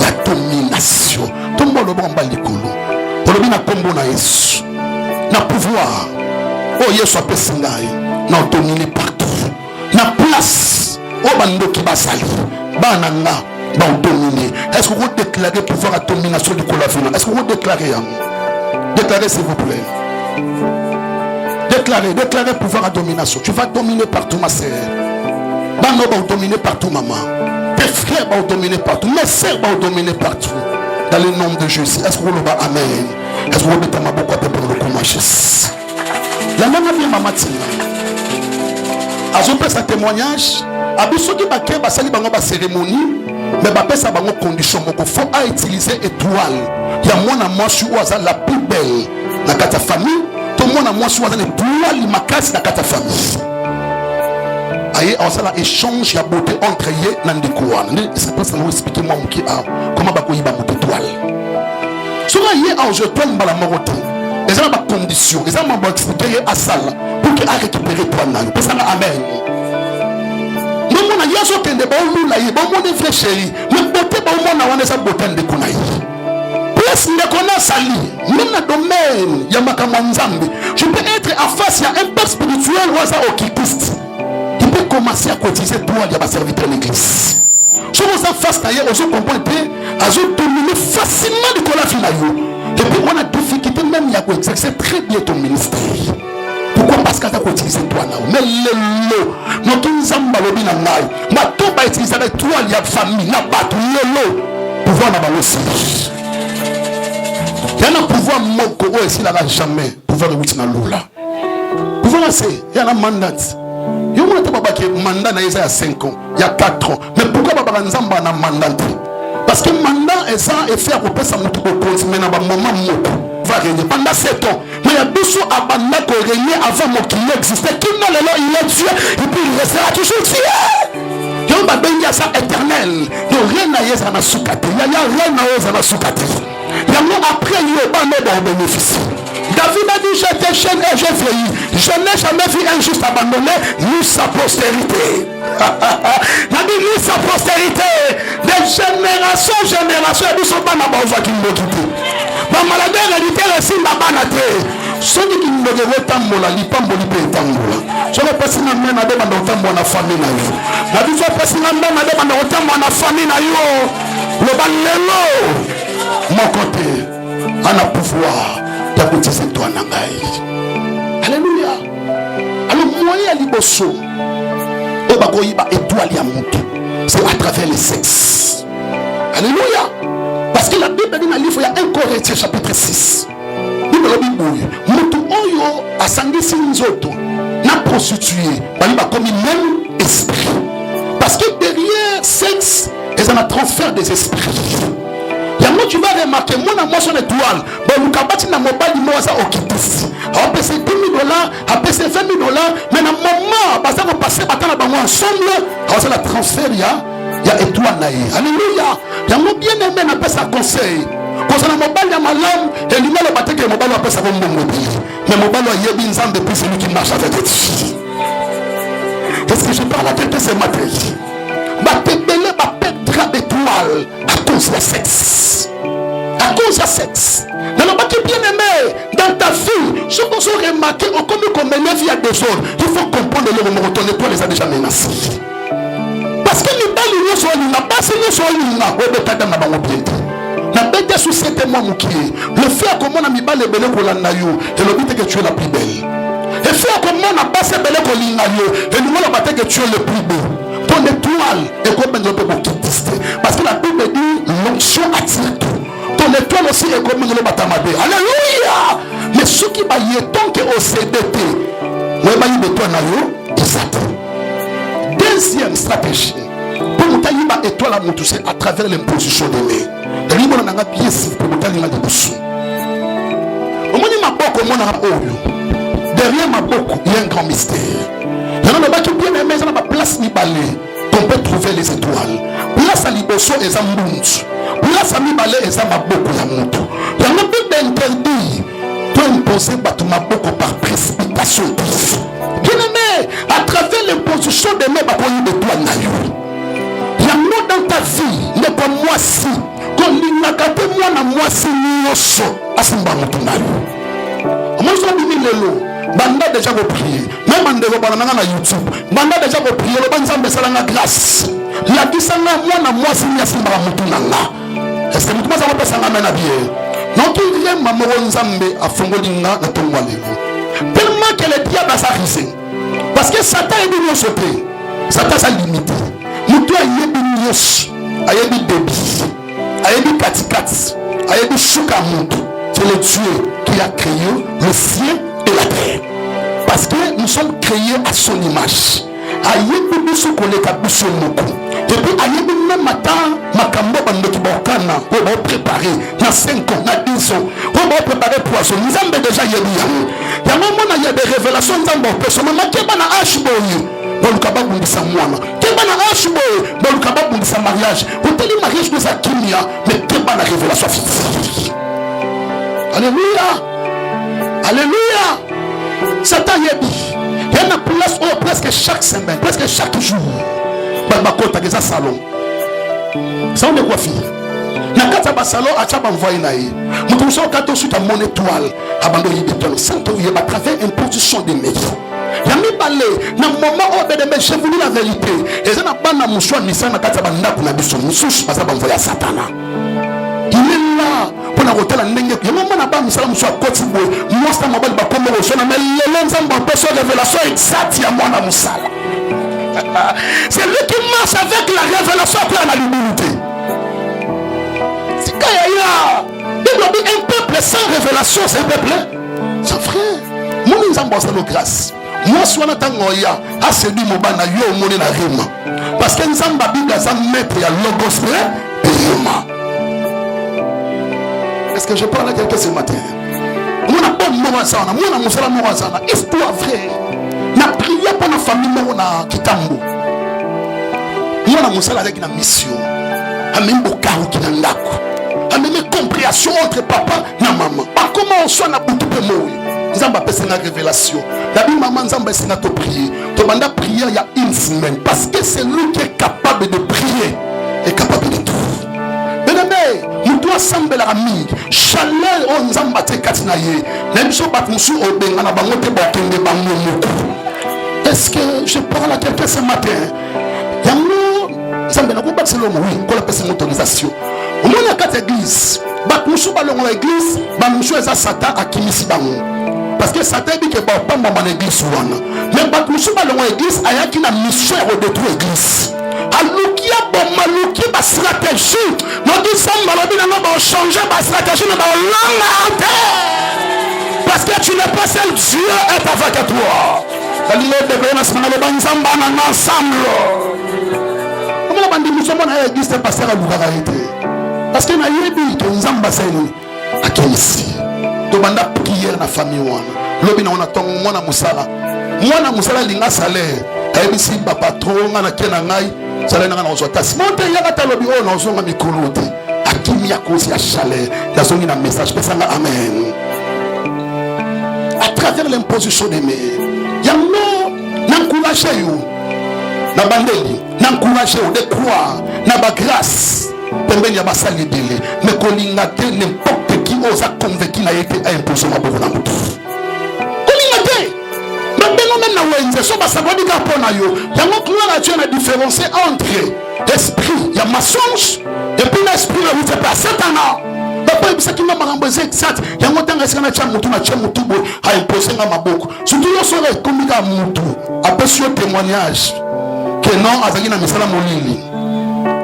A: ya domination tombo lo bomba likolo lobi na kombo na Yesu na pouvoir oh Yesu apesi ngai na dominer partout na place o bandoki basali bana nga dominer. Est-ce que vous déclarez pouvoir à domination du colafina? Est-ce que vous déclarez? Déclarez s'il vous plaît. Déclarez pouvoir à domination. Tu vas dominer partout ma sœur. Bano va dominer partout maman. Tes frères vont dominer partout. Mes sœurs vont dominer partout. Dans le nom de Jésus. Est-ce que vous le dites amen? Est-ce que vous dites ma beaucoup pour le commencer? La même vie maman tina. Ajoute ce témoignage. Abisso qui baké basali bango ba cérémonie. Mais bah ça va condition il faut utiliser étoile. Il y a moi à moi sur la plus belle la carte famille. Tout le monde à moi sur l'étoile ma casse la carte famille. Aïe on ça échange la beauté entre yé nandi kouane. C'est pas ça nous expliquer moi qui a comment bah koyiba mon étoile. Sur yé en je tombe la moroto. Les gens ma condition. Les gens m'ont expliqué à ça pour qu'il a récupéré toi nan. Pour ça amen. Il y a ce qui est bon, il y a bon frère chéri. Mais beauté, bon, on a sa beauté de Kunaï. Plus ne connaît Sali, même dans le domaine, il y a Makamanzambi. Je peux être en face, il y a un père spirituel ou un occultiste. Il peut commencer à cotiser toi, il y a un serviteur de l'église. Je vous en face d'ailleurs, on se comprend, à se dominer facilement de la finalement. Et puis on a difficulté même, il y a quoi exercer très bien ton ministère. Pourquoi? Parce que tu as utilisé toi là. Mais le lot, notre nzamba lobi na ngai. Ma to ba utiliser avec toi il y a famille, na batu le pouvoir na bango aussi. Il y a un pouvoir moko o esi la jamais. Pouvoir de na lula. Pouvoir c'est il y a un mandat. Yo mona te baba ke mandat na isa ya 5 ans, il y a 4 ans. Mais pourquoi baba nzamba na mandat? Parce que mandat est ça et faire pour pesa mutu ko mais na ba moment moko. va régner pendant 7 ans. Mais il y a Bissou Abanda qui régner avant mon qu'il existait. Qui n'a le il est Dieu et puis il restera toujours Dieu. Il y a un ça éternel. Il y a rien à y avoir soukati. Il y a rien à y avoir soukati. Il y a après il y a pas de bénéfice. David a dit j'étais jeune et j'ai vieilli. Je n'ai jamais vu un juste abandonné ni sa postérité. Il a dit ni sa postérité. Des générations, ils ne sont pas dans la voie qui nous quittent. Dans la maladie, réalité, récit n'a pas naté. Ceux qui nous devons tambola, li pamboli pe tambola. Je ne sais pas si nous avons tambola na famille na yo. La vie fait passer na ndana de banda tambola na famille na yo. Le balelo. Mon côté, on a pouvoir. Alléluia. Alors moyen liboso c'est à travers les sexes. Alléluia. Parce que la Bible dit dans le livre, il y a 1 Corinthiens chapitre 6. Bible dit mutu oyo asangisi nzoto na prostituée bali ba comme même esprit. Parce que derrière sexe, il y a un transfert des esprits. Tu vas remarquer, moi, dans son étoile, bon, kabati na mobile, moi, ça, occupé. On peut $10,000, on peut $20,000, mais dans le moment, parce qu'on passe, ensemble, on se la transfert, il y a étoile. Alléluia. Il y a mon bien-aimé, on appelle ça conseil. Quand on a mobile, il y a ma lame, et lui, le bâtiment, le mobile, on appelle ça comme mon mobile. Mais le mobile, il y a bien une depuis celui qui marche avec les filles. Est-ce que je parle à quelqu'un ce matin? Ma pépélé, ma pète d'étoile à cause de sexe. À cause de sexe. Dans le bâtiment bien aimé, dans ta vie, je pense qu'on remarque, on connaît comme une vie à des autres. Il faut comprendre le moment où ton étoile les a déjà menacés. Parce que les balles, ils sont là, pas si nous sommes là, on peut pas dans la banque bien. La bête est sous 7 mois, le fait comment on a mis balle et belé pour la naïo, et le but est que tu es la plus belle. Le fait comment on a passé belé pour l'inaïo, et le monde a que tu es le plus beau. Ton étoile est comme un peu qui existe. Parce que la Bible dit l'onction attire tout. Ton étoile aussi est comme un batamabé. Alléluia. Mais ceux qui baillent tant que au CDT, le baillent de toi naïo, ils s'attendent. Deuxième stratégie. Pour nous tailler ma étoile à mon toucher à travers l'imposition de mes. Et lui, on a un pièce pour nous tailler ma débouche. Au moins, ma boque, au moins, derrière ma boque, il y a un grand mystère. Il y a un bâtiment bien aimé, il y a une place mi-balé qu'on peut trouver les étoiles. Place à Liboso et à Mbunch. Place à mi-balé et à ma boque, il y a un mouton. Il y a un peu d'interdit de imposer ma boque par précipitation. Bien aimé, à travers l'imposition de mes bakoyi de toi, naïo. Il y a un mot dans ta vie, n'est pas moi si. Quand il n'a qu'à moi, na moi si, nous sommes à ce moment-là. Moi, je suis venu le banda déjà vous prier. Même en développant na YouTube. Banda déjà vous prier. Le banza mbesala na grâce. La disanga moi na moi si simba mutunanga. Est-ce que mutu maza ko sanga mena bien? Non qui vient mamoro nzambe afongolinga na tongwa lelo. Tellement que le diable a sa risée. Parce que Satan est venu sauter. Satan sa limité. Mutu a yebi nyos. A yebi debi. A yebi katikati. A yebi shuka mutu. C'est le Dieu qui a créé le ciel et la terre. Parce que nous sommes créés à son image. Et puis, même matin, Makambo Bandoki Bokana, on va préparer dans 5 ans, dans 10 ans, on va préparer poisson. Nous avons déjà y a un moment, il y a des révélations dans mon personnel. Mais qui est dans Ashboy? Dans le cabas de sa moine. Qui est dans Ashboy? Dans le cabas de sa mariage. Vous tenez le mariage de sa kimia, mais qui est dans la révélation physique? Alléluia. Alléluia. Satan y a dit. Il y a une place où presque chaque semaine, presque chaque jour, Babakota qui est un salon. Ça on est quoi fille? Nakata basalo a tchaba envoyé naïe. Nous commençons à suite à mon étoile. Abandonné béton. Santo y a à travers imposition des médias. Il y a mis balé. Dans le moment où j'ai voulu la vérité. Et ça n'a pas na mouchoir ni ça na kata banda pour na biso. Moussouche pas ça envoyé à Satana. Il est là. Pour la hôtel à Nengue. Il y a un moment là-bas, nous sommes sur côté bois. Moi, c'est un mobile qui va mais les langues sont en personne révélation exacte. Il y a moi dans mon salle. C'est lui qui marche avec la révélation pour la luminosité. C'est quand il y a un peuple sans révélation, c'est un peuple. C'est frère. Moi, nous sommes en bonne grâce. Moi, je suis en train de séduire mon bana, yo, mon na rima. Parce que nous sommes en Bible, nous sommes maîtres, il y a logos, et rima. Est-ce que je parle à quelqu'un ce matin? Mwana bon morazana, mwana musala morazana. Histoire vraie. Na prière pour la famille na kitambo. Mwana musala avec na mission. Amène bokaro ki na ndako. Amène compréhension entre papa et maman. Pas comment on soit na butu pe moi. Nzamba pese na révélation. La Bible maman nzamba ese na to prier. To banda prière il y a une semaine parce que c'est lui qui est capable de prier et capable de tout. Bien-aimé, nous doit sembler la mingi. Chaleur on nzamba te katina ye. Même si bat musu obenga na bango te bakende bango moko. Est-ce que je parle à quelqu'un ce matin? Yango nzamba na ko bat selo mo oui, ko la pese autorisation. Au moins la église, bat musu balongo l'église, ba musu eza Satan akimisi bango. Parce que Satan dit que pas dans l'église wana. Mais bat musu balongo l'église ayaki na mission de détruire l'église. Alukia bon maluki ba stratégie. Nous disons malobi na ba changer ba stratégie na ba langue. Parce que tu n'es pas seul, Dieu est avec toi. La ligne de Bénas na le banzamba na ensemble. Comment la bande mission na l'église c'est pasteur à Bougarité. Parce que na yebi to nzamba seni akimisi. To banda prière na famille wana. Lobi na ona tongo mwana musala. Mwana musala linga salaire. Ayebisi ba patron na kena ngai. Salaire na ozwa tasi. Monte yaka talobi o na ozonga mikolo te. Akimi ya kosi ya chaleur. Na zongi na message pesanga amen. À travers l'imposition des mains. Yango n'encourage you. Na bandeli, n'encourage you de croire na ba grâce. Pembeni ya basali dele mais kolinga te n'importe qui osa convaincu na été à imposer ma bobo na mutu kolinga te babeno même na wenze so basabodi ka pona yo yango gloire Dieu na différencier entre esprit ya mensonge et puis l'esprit là où c'est pas Satan papa bisaki na marambo exact yango tanga esana cha mutu na cha mutu bo a imposer na maboko surtout yo so le komika mutu apesi yo témoignage que non azaki na misala molili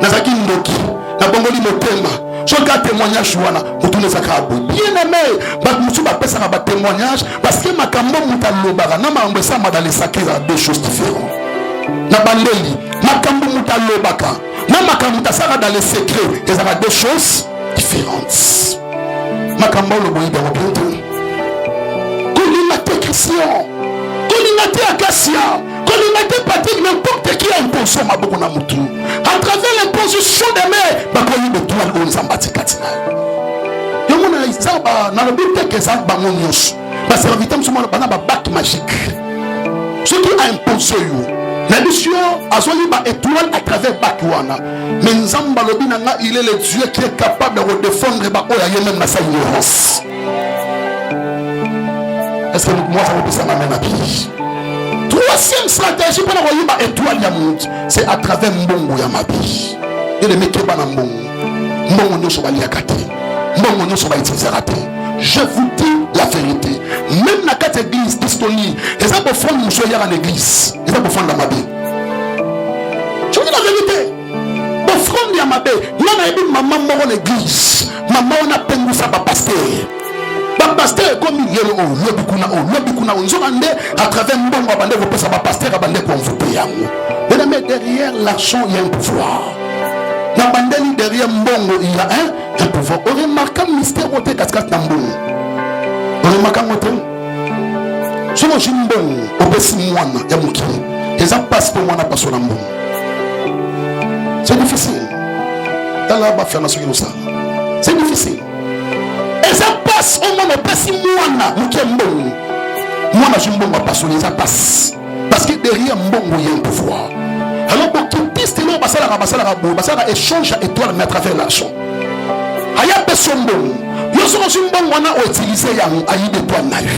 A: nazaki ndoki na bongoli motema soka témoignage wana mutune sakabo bien aimé ba musu ba pesa na ba témoignage parce que makambo mutalobaka na mambo sama dans les sacrés à deux choses différentes na bandeli makambo mutalobaka na makambo mutasaka dans les secrets et ça va deux choses différentes makambo lo boyi ba bien kolina te Christian kolina te Acacia kolina te Patrick n'importe qui a imposé ma beaucoup na mutu à travers l'imposition des mains bakoyi betual on zambati katina yango na izaba na lobite ke zamba monyos ba serviteur msoma bana ba bac magique ce qui a imposé you la mission azoli ba étoile à travers bac wana mais nzamba lobi nanga il est le Dieu qui est capable de défendre ba oya ye même na sa ignorance. Est-ce que moi ça vous ça m'amène à pied? Troisième stratégie pour avoir une étoile ya monde, c'est à travers mbongo ya mabi. Et le mec ba na mbongo. Mbongo no so ba liakate. Mbongo no so ba itisarate. Je vous dis la vérité. Même na quatre églises d'Estonie, les gens pour fondre monsieur ya en église, les gens pour fondre la mabi. Je vous dis la vérité. Pour fondre ya mabi, na ebi maman moko l'église. Maman on a pengusa ba pasteur. Pasteur comme il y a le nzongande à travers mbongo abande vous pesa ba pasteur abande ko mvupe yango. Mais derrière l'argent il y a un pouvoir. Na bandeli derrière mbongo il y a un pouvoir. On remarque un mystère au cascade na mbongo. On remarque un autre. Je me jimbongo obesi mwana ya mukili. Et ça passe pour moi na passe na mbongo. C'est difficile. Dans la ba faire na soki ça. C'est difficile. Et ça passe au moment où mwana mukembongo. Mwana jimbongo passe ça passe. Parce que derrière mbongo il y a un pouvoir. Alors pour qu'il puisse tenir basala échange étoile mais à travers l'argent. Aya personne mbongo. Yo so jimbongo wana o utiliser ya ayi d'étoile na yo.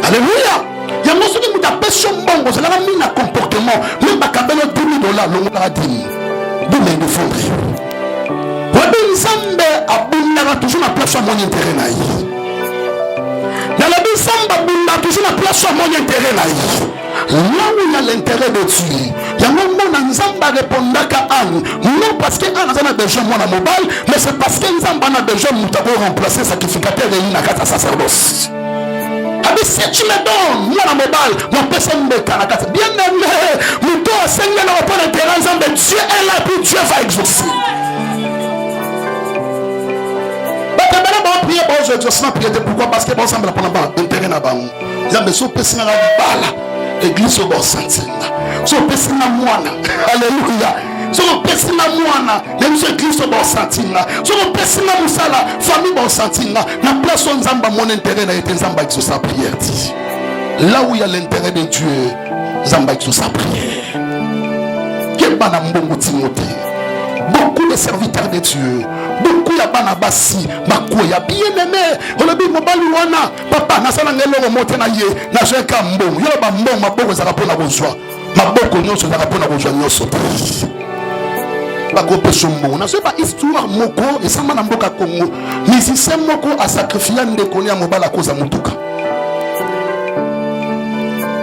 A: Alléluia. Ya mo so ki muta personne mbongo c'est la mina comportement même bakabelo $10,000 longo la dîme. Dîme de fondre. Nzambe abundaka toujours na place à mon intérêt na yi. Dans la Nzambe abundaka toujours na place à mon intérêt na yi. Là où il y a l'intérêt de Dieu, il y a un moment où Nzambe répondaka Anne. Non parce que Anne a besoin de mon mobile, mais c'est parce que Nzambe a besoin de remplacer sacrificateur de l'Inakata sacerdoce. Si tu me donnes moi la mobile, mon personne me canacate. Bien aimé, mon tour à Seigneur n'a pas d'intérêt. Nzambe Dieu est là puis Dieu va exaucer. sur exaucement prière. Pourquoi? Parce que bon semble la prendre intérêt na ba. Nzambe so pesi na bala église au bon senti. So pesi na mwana. Alléluia. So pesi na mwana, même so église au bon senti. So pesi na musala famille bon senti. Na place où nzamba mon intérêt na été nzamba exauce sa prière. Là où il y a l'intérêt de Dieu, nzamba exauce sa prière. Que bana mbongo Timothée. Beaucoup de serviteurs de Dieu, beaucoup ya bana basi, makoya bien aimé. Olobi mobali wana, papa nasala ngelo mote na ye, na jeka mbongo. Yo ba mbongo maboko za rapona bonjour. Maboko nyonso za rapona bonjour nyonso. Ba ko peso mbongo. Na so ba histoire moko esamba na mboka Congo. Musicien moko a sacrifié ndeko ya mobala koza mutuka.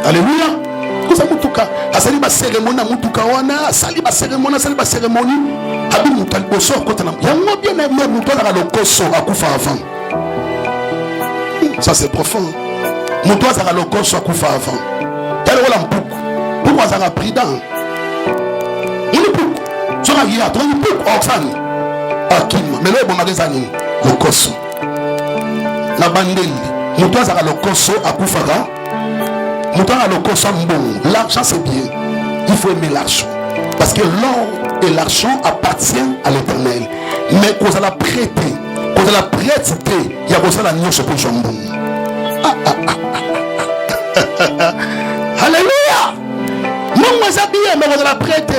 A: Alléluia. Koza mutuka. Asali ba cérémonie mutuka wana, asali ba cérémonie. Abi mutal boso kotana. Yango bien aimé mutal na lokoso akufa avant. Ça c'est profond. Mutal za lokoso akufa avant. Elle wala mpuku. Pourquoi ça a pris dans? On est pouku. Sona ya, on est pouku oxani. Akim, mais là bon magazine lokoso. La bandeli. Mutal za lokoso akufa avant. Mutal na lokoso mbongo. L'argent c'est bien. Il faut aimer l'argent. Parce que l'or et l'argent appartiennent à l'Éternel. Mais quand on a prêté, quand on a prêté, il y a besoin d'agneau sur le jambon. Alléluia! Non, moi j'ai bien, mais on a prêté.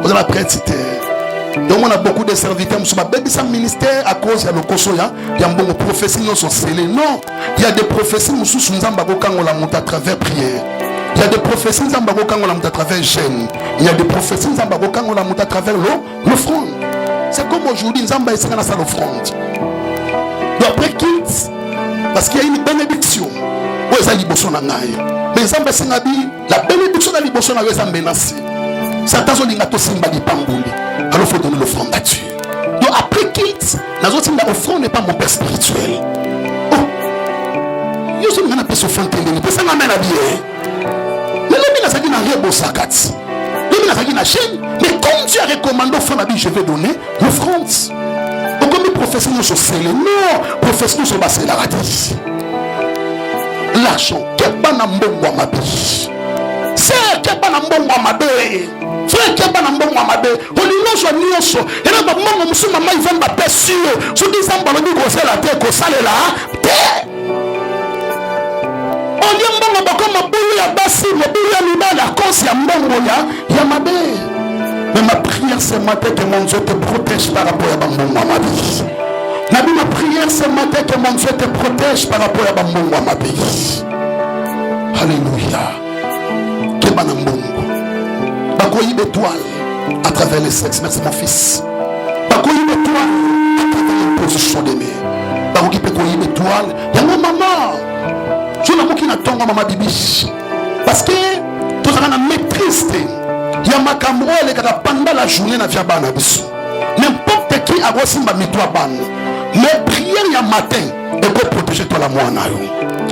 A: On a prêté. Donc on a beaucoup de serviteurs. Je suis un ministère à cause de l'Okosoya. Il y a beaucoup de prophéties qui sont scellées. Non, il y a des prophéties qui sont à travers prière. Il y a des prophéties qui sont à travers gêne. Il y a des prophéties qui sont à travers l'offrande. C'est comme aujourd'hui, nous sommes dans l'offrande. Donc après quitte, parce qu'il y a une bénédiction. Mais la bénédiction de la bénédiction est menacée. Satan a dit alors il faut donner l'offrande à Dieu. Donc après quitte, l'offrande n'est pas mon père spirituel. Oh, je suis un peu souffrant. Ça m'amène à bien. Mais comme Dieu a recommandé l'offrande, je vais donner l'offrande. Donc comme les professionnels sont scellés, non, les professionnels sont passés la radie. L'argent, quel ban a mbongo à ma vie. C'est quel ban a mbongo à ma vie. Frère, quel ban a mbongo à ma vie. On dit non, je n'y suis. Et là, maman, monsieur, maman, ils vont m'appeler sûr. Je dis ça, on dit qu'on sait la terre, qu'on sale là. On dit mbongo bako mabulu ya basi, mabulu ya libala, cause ya mbongo ya mabe. Mais ma prière ce matin que mon Dieu te protège par rapport à mbongo à ma vie. Ma prière ce matin que mon Dieu te protège par rapport à mbongo à ma vie. Alléluia. Que bana mbongo. Bakoyi d'étoile à travers les sexes. Merci mon fils. Bakoyi d'étoile à travers les positions d'aimer. Bakoyi d'étoile. Y'a mon maman. Je ne sais pas maman bibi. Parce que tout ça on maîtrise. Il y a ma caméra pendant la journée na via bana biso. N'importe qui a reçu ma mitoa ban. Mais prière il y a matin et pour protéger toi la moana yo.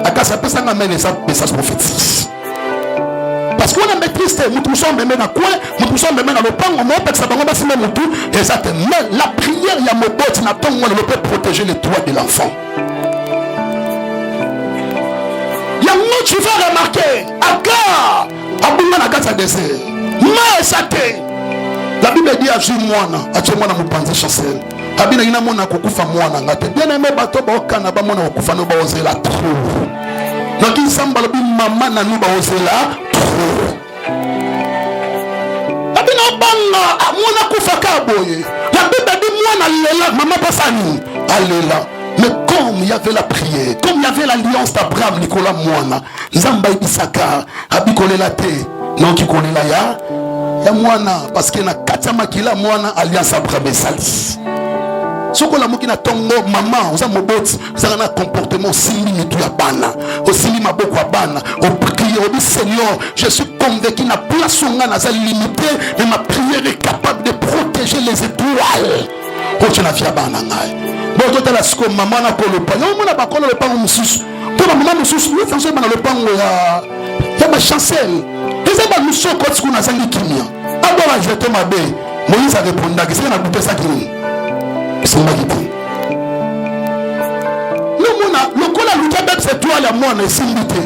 A: Aka ça peut ça m'amener ça message prophétique. Parce qu'on a maîtrise, nous sommes même dans coin, nous sommes même dans le pan, on peut que ça va passer même tout. Exactement. La prière il y a mon bot n'attend moi ne peut protéger les toits de l'enfant. Tu vas remarquer, Agar, Abouma n'a qu'à désert. La Bible dit à Jimouana, à Jimouana Moupanzi Chancel. Abina ina mona kukufa mwana ngate. Bien aimé bato ba okana ba mona kukufa no ba ozela trop. Donc il semble bi maman na no ba ozela trop. Abina banga amona kufa ka boye. La Bible dit mwana lela maman pasani. Alela. Mais comme il y avait la prière, comme il y avait l'alliance d'Abraham, Nicolas Moana, Zamba Ibisaka, Abikole la te, non qui connaît la ya Moana, parce qu'il y a Katama qui la Moana, alliance Abraham et Sali. Ce qu'on a na tongo, maman, vous avez un comportement similaire à Bana, aussi ma beaucoup à Bana, au prier, au dit Seigneur, je suis convaincu na place où on a limité, mais ma prière est capable de protéger les étoiles. Oh, tu n'as pas Bana. Bon, toi, tu as ce maman a collé le pain. Non, on a pas collé le pain au moussous. Toi, maman, moussous, nous faisons le pain il y a ma chancelle. Et c'est pas nous sommes quand on a ça l'équilibre. D'abord, je te m'abais. Moïse a répondu, qu'est-ce qu'on a goûté ça qui est? C'est ma guidée. lokola lukebe c'est toi la mwana esimbite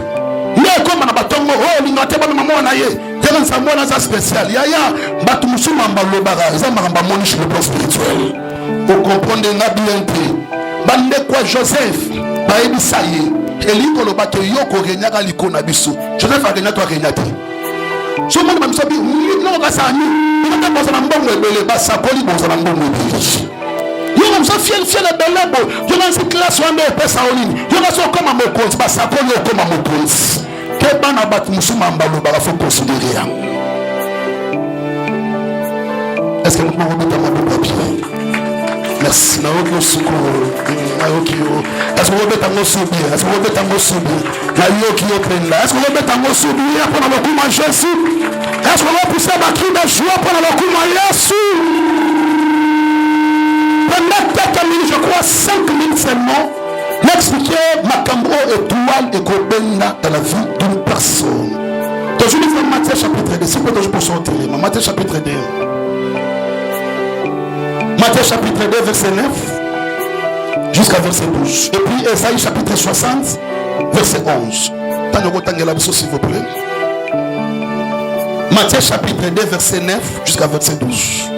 A: mais comme na batongo oh lingote bana mwana ye tena nsamona za spécial yaya batu musuma mbalobara za maramba moni chez le plan spirituel pour comprendre na bien te bande quoi Joseph ba ebisaye eliko lo bato yoko renyaka likona biso Joseph akenya to akenya te so mona ba misabi no ka sani na boza na mbongo ebele ba sapoli boza na mbongo ebele yo comme ça fiel belebo yo dans cette classe on est pesa olini yo na so comme mokonzi ba sapoli yo comme mokonzi ke bana bat musuma mbalo ba faut considérer ya est-ce que nous pouvons mettre mon papier merci na autre suko na okio est-ce que vous mettez en sobi est-ce que vous mettez en sobi na yoki openda est-ce que vous mettez en sobi pour na lokuma Jésus est-ce que vous poussez ba cri de joie pour na lokuma Jésus pendant quelques minutes je crois 5 minutes seulement m'expliquer makambo étoile et kobenda dans la vie d'une personne toujours dans Matthieu chapitre 2 c'est pas toujours pour sortir Matthieu chapitre 2 Matthieu chapitre 2 verset 9 jusqu'à verset 12 et puis Esaïe chapitre 60 verset 11 s'il vous plaît Matthieu chapitre 2 verset 9 jusqu'à verset 12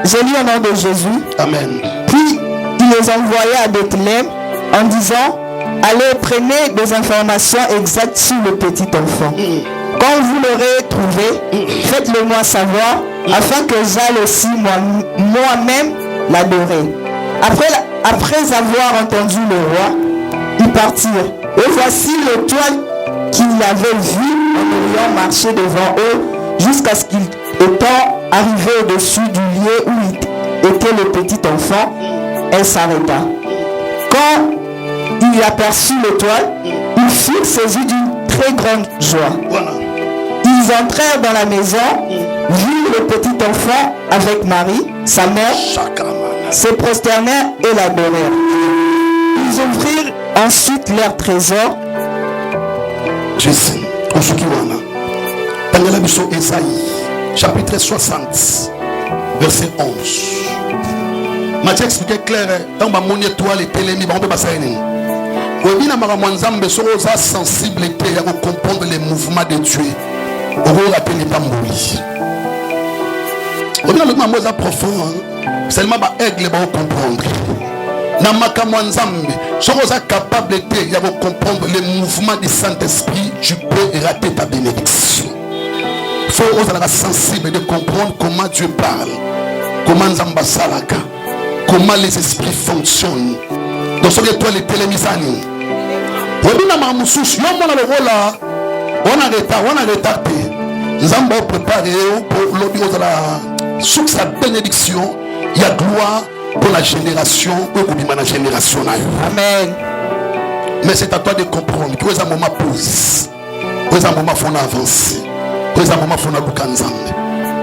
B: Je lis au nom de Jésus.
A: Amen.
B: Puis il les envoya à Bethléem en disant allez prenez des informations exactes sur le petit enfant. Quand vous l'aurez trouvé, faites-le moi savoir afin que j'aille aussi moi-même l'adorer. Après avoir entendu le roi, ils partirent. Et voici l'étoile qu'ils avaient vue en ayant marché devant eux jusqu'à ce qu'ils étant arrivés au-dessus du lieu où était le petit enfant, elle s'arrêta. Quand il aperçut l'étoile, ils furent saisis d'une très grande joie.
A: Voilà.
B: Ils entrèrent dans la maison, virent le petit enfant avec Marie, sa mère, se prosternèrent et l'adorèrent. Ils ouvrirent ensuite leur trésor.
A: Jésus, Osukiwana. Tangela biso Esaïe, chapitre 60, verset 11. Matthieu expliquait clair, dans ma monnaie étoile et télémi, on peut passer à une. Oui, na maramwanzambe soza sensibilité à comprendre les mouvements de Dieu. On va rappeler pas mourir. On a le moment profond, seulement ba aigle ba comprendre. Na makamwanzambe soza capable de comprendre les mouvements du Saint-Esprit, tu peux rater ta bénédiction. Faut être sensible de comprendre comment Dieu parle, comment Nzamba salaka, comment les esprits fonctionnent. Donc ce que toi les télémisani. Webina mamususu yo mona le rola on a retard Nzamba préparé pour l'objet de la sous sa bénédiction, il y a gloire pour la génération ou pour la génération.
B: Amen.
A: Mais c'est à toi de comprendre que c'est un moment pause. C'est un moment faut avancer. C'est un moment faut Nzambe.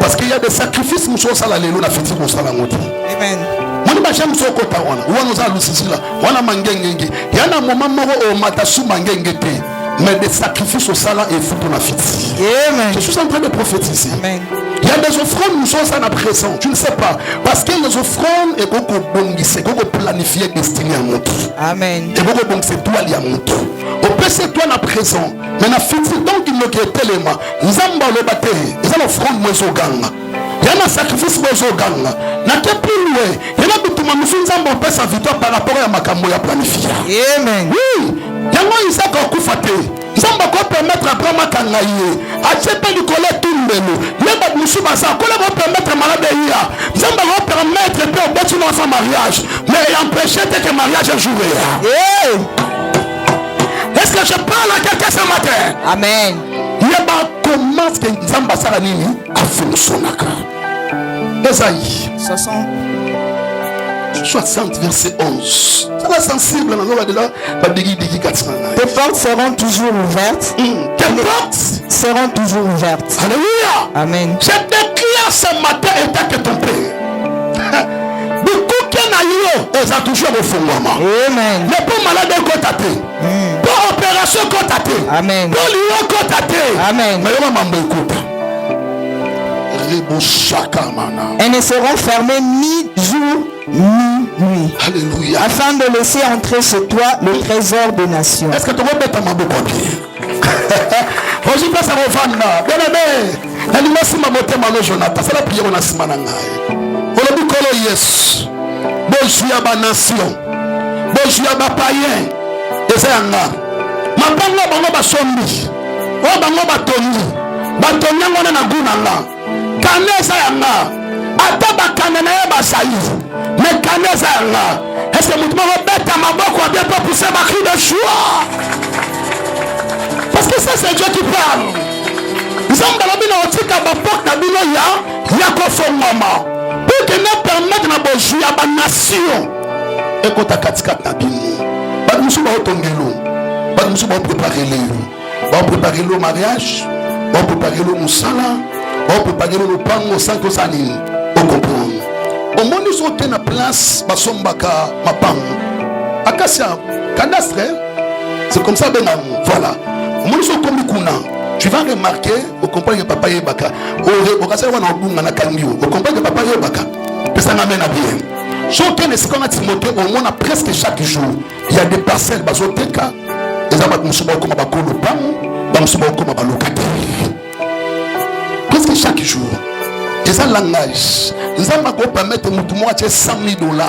A: Parce qu'il y a des sacrifices nous sommes à l'élo na fiti ko sala ngoti.
B: Amen.
A: Moni ba jam so ko ta wana. Wana za lusisila. Wana mangengenge. Yana moment moko o matasu mangengete. Mais des sacrifices au sala et fou pour la fiti.
B: Amen.
A: Je suis en train de prophétiser.
B: Amen.
A: Il y a des offrandes nous sommes à présent. Tu ne sais pas. Parce que les offrandes et beaucoup bongissent, beaucoup planifier destinée à mon tour. Amen. Et beaucoup donc c'est toi à mon tour. Au plus c'est toi à présent. Mais na fiti donc il ne guette les mains. Nzamba le bate. Ils ont offrande moi au gang. Il y a un sacrifice moi au gang. Na te plus loin. Il y a tout le monde Nzamba peut sa victoire par rapport à makambo ya planifier.
B: Amen.
A: Oui. Yango Isaka okufate. Nzamba ko permettre après makangaye. Achepe du collet tumbelo. Leba musuba sa ko le permettre malade ya. Nzamba ko permettre pe obeti dans son mariage. Mais empêcher que mariage joué. Est-ce que je parle à quelqu'un ce matin? Amen. Yeba comment que Nzamba sala nini afunsonaka. Esaïe 60 verset 11. Ça va sensible dans l'ordre de là.
B: Tes portes seront toujours ouvertes.
A: Tes portes
B: seront toujours ouvertes.
A: Alléluia.
B: Amen.
A: Je déclare ce matin état que ton père. Beaucoup qui n'a eu, ils ont toujours au fond.
B: Amen.
A: Mais pour malade côté. Pour opération côté.
B: Amen.
A: Pour lion côté.
B: Amen.
A: Mais maman écoute.
B: Elles ne seront fermées ni jour ni nuit.
A: Alléluia.
B: Afin de laisser entrer chez toi le trésor des nations.
A: Est-ce que tu vas mettre ma boucle? Aujourd'hui, place à Rovanda. Bien aimé. Elle m'a si ma beauté, ma Jonathan. C'est la prière on a si mananga. On a dit que yes. Bonjour à ma nation. Bonjour à ma païen. Et c'est un gars. Ma bango bango ba sombi. Oh bango ba toni. Ba toni ngona na gunanga. Kaneza yanga. Ata ba kanena ya ba sayi. Mais kaneza yanga. Est-ce que mutumo va bête à ma boko a bien pas pousser ma cri de joie? Parce que ça c'est Dieu qui parle. Zamba la bino otika ba porte na bino ya ko fo mama. Pour que ne permettre na bonjour ya ba nation. Ekota katika na bino. Ba musu ba otongelo. Ba musu ba préparer le mariage. On peut préparer le moussala. On peut préparer le pango sans que ça n'y on comprend. Au moins nous sommes en place basombaka mapang. Akasia cadastre. C'est comme ça ben voilà. Au moins nous sommes comme kuna. Tu vas remarquer au compagnie papa yebaka. Au kasa wana obunga na kangio. Au compagnie papa yebaka. Ça m'amène à bien. Chacun de ce qu'on a Timothée au moins presque chaque jour. Il y a des parcelles basoteka. Les abat musuba comme bakolo pango. Presque chaque jour, et un langage, nous allons permettre de $100,000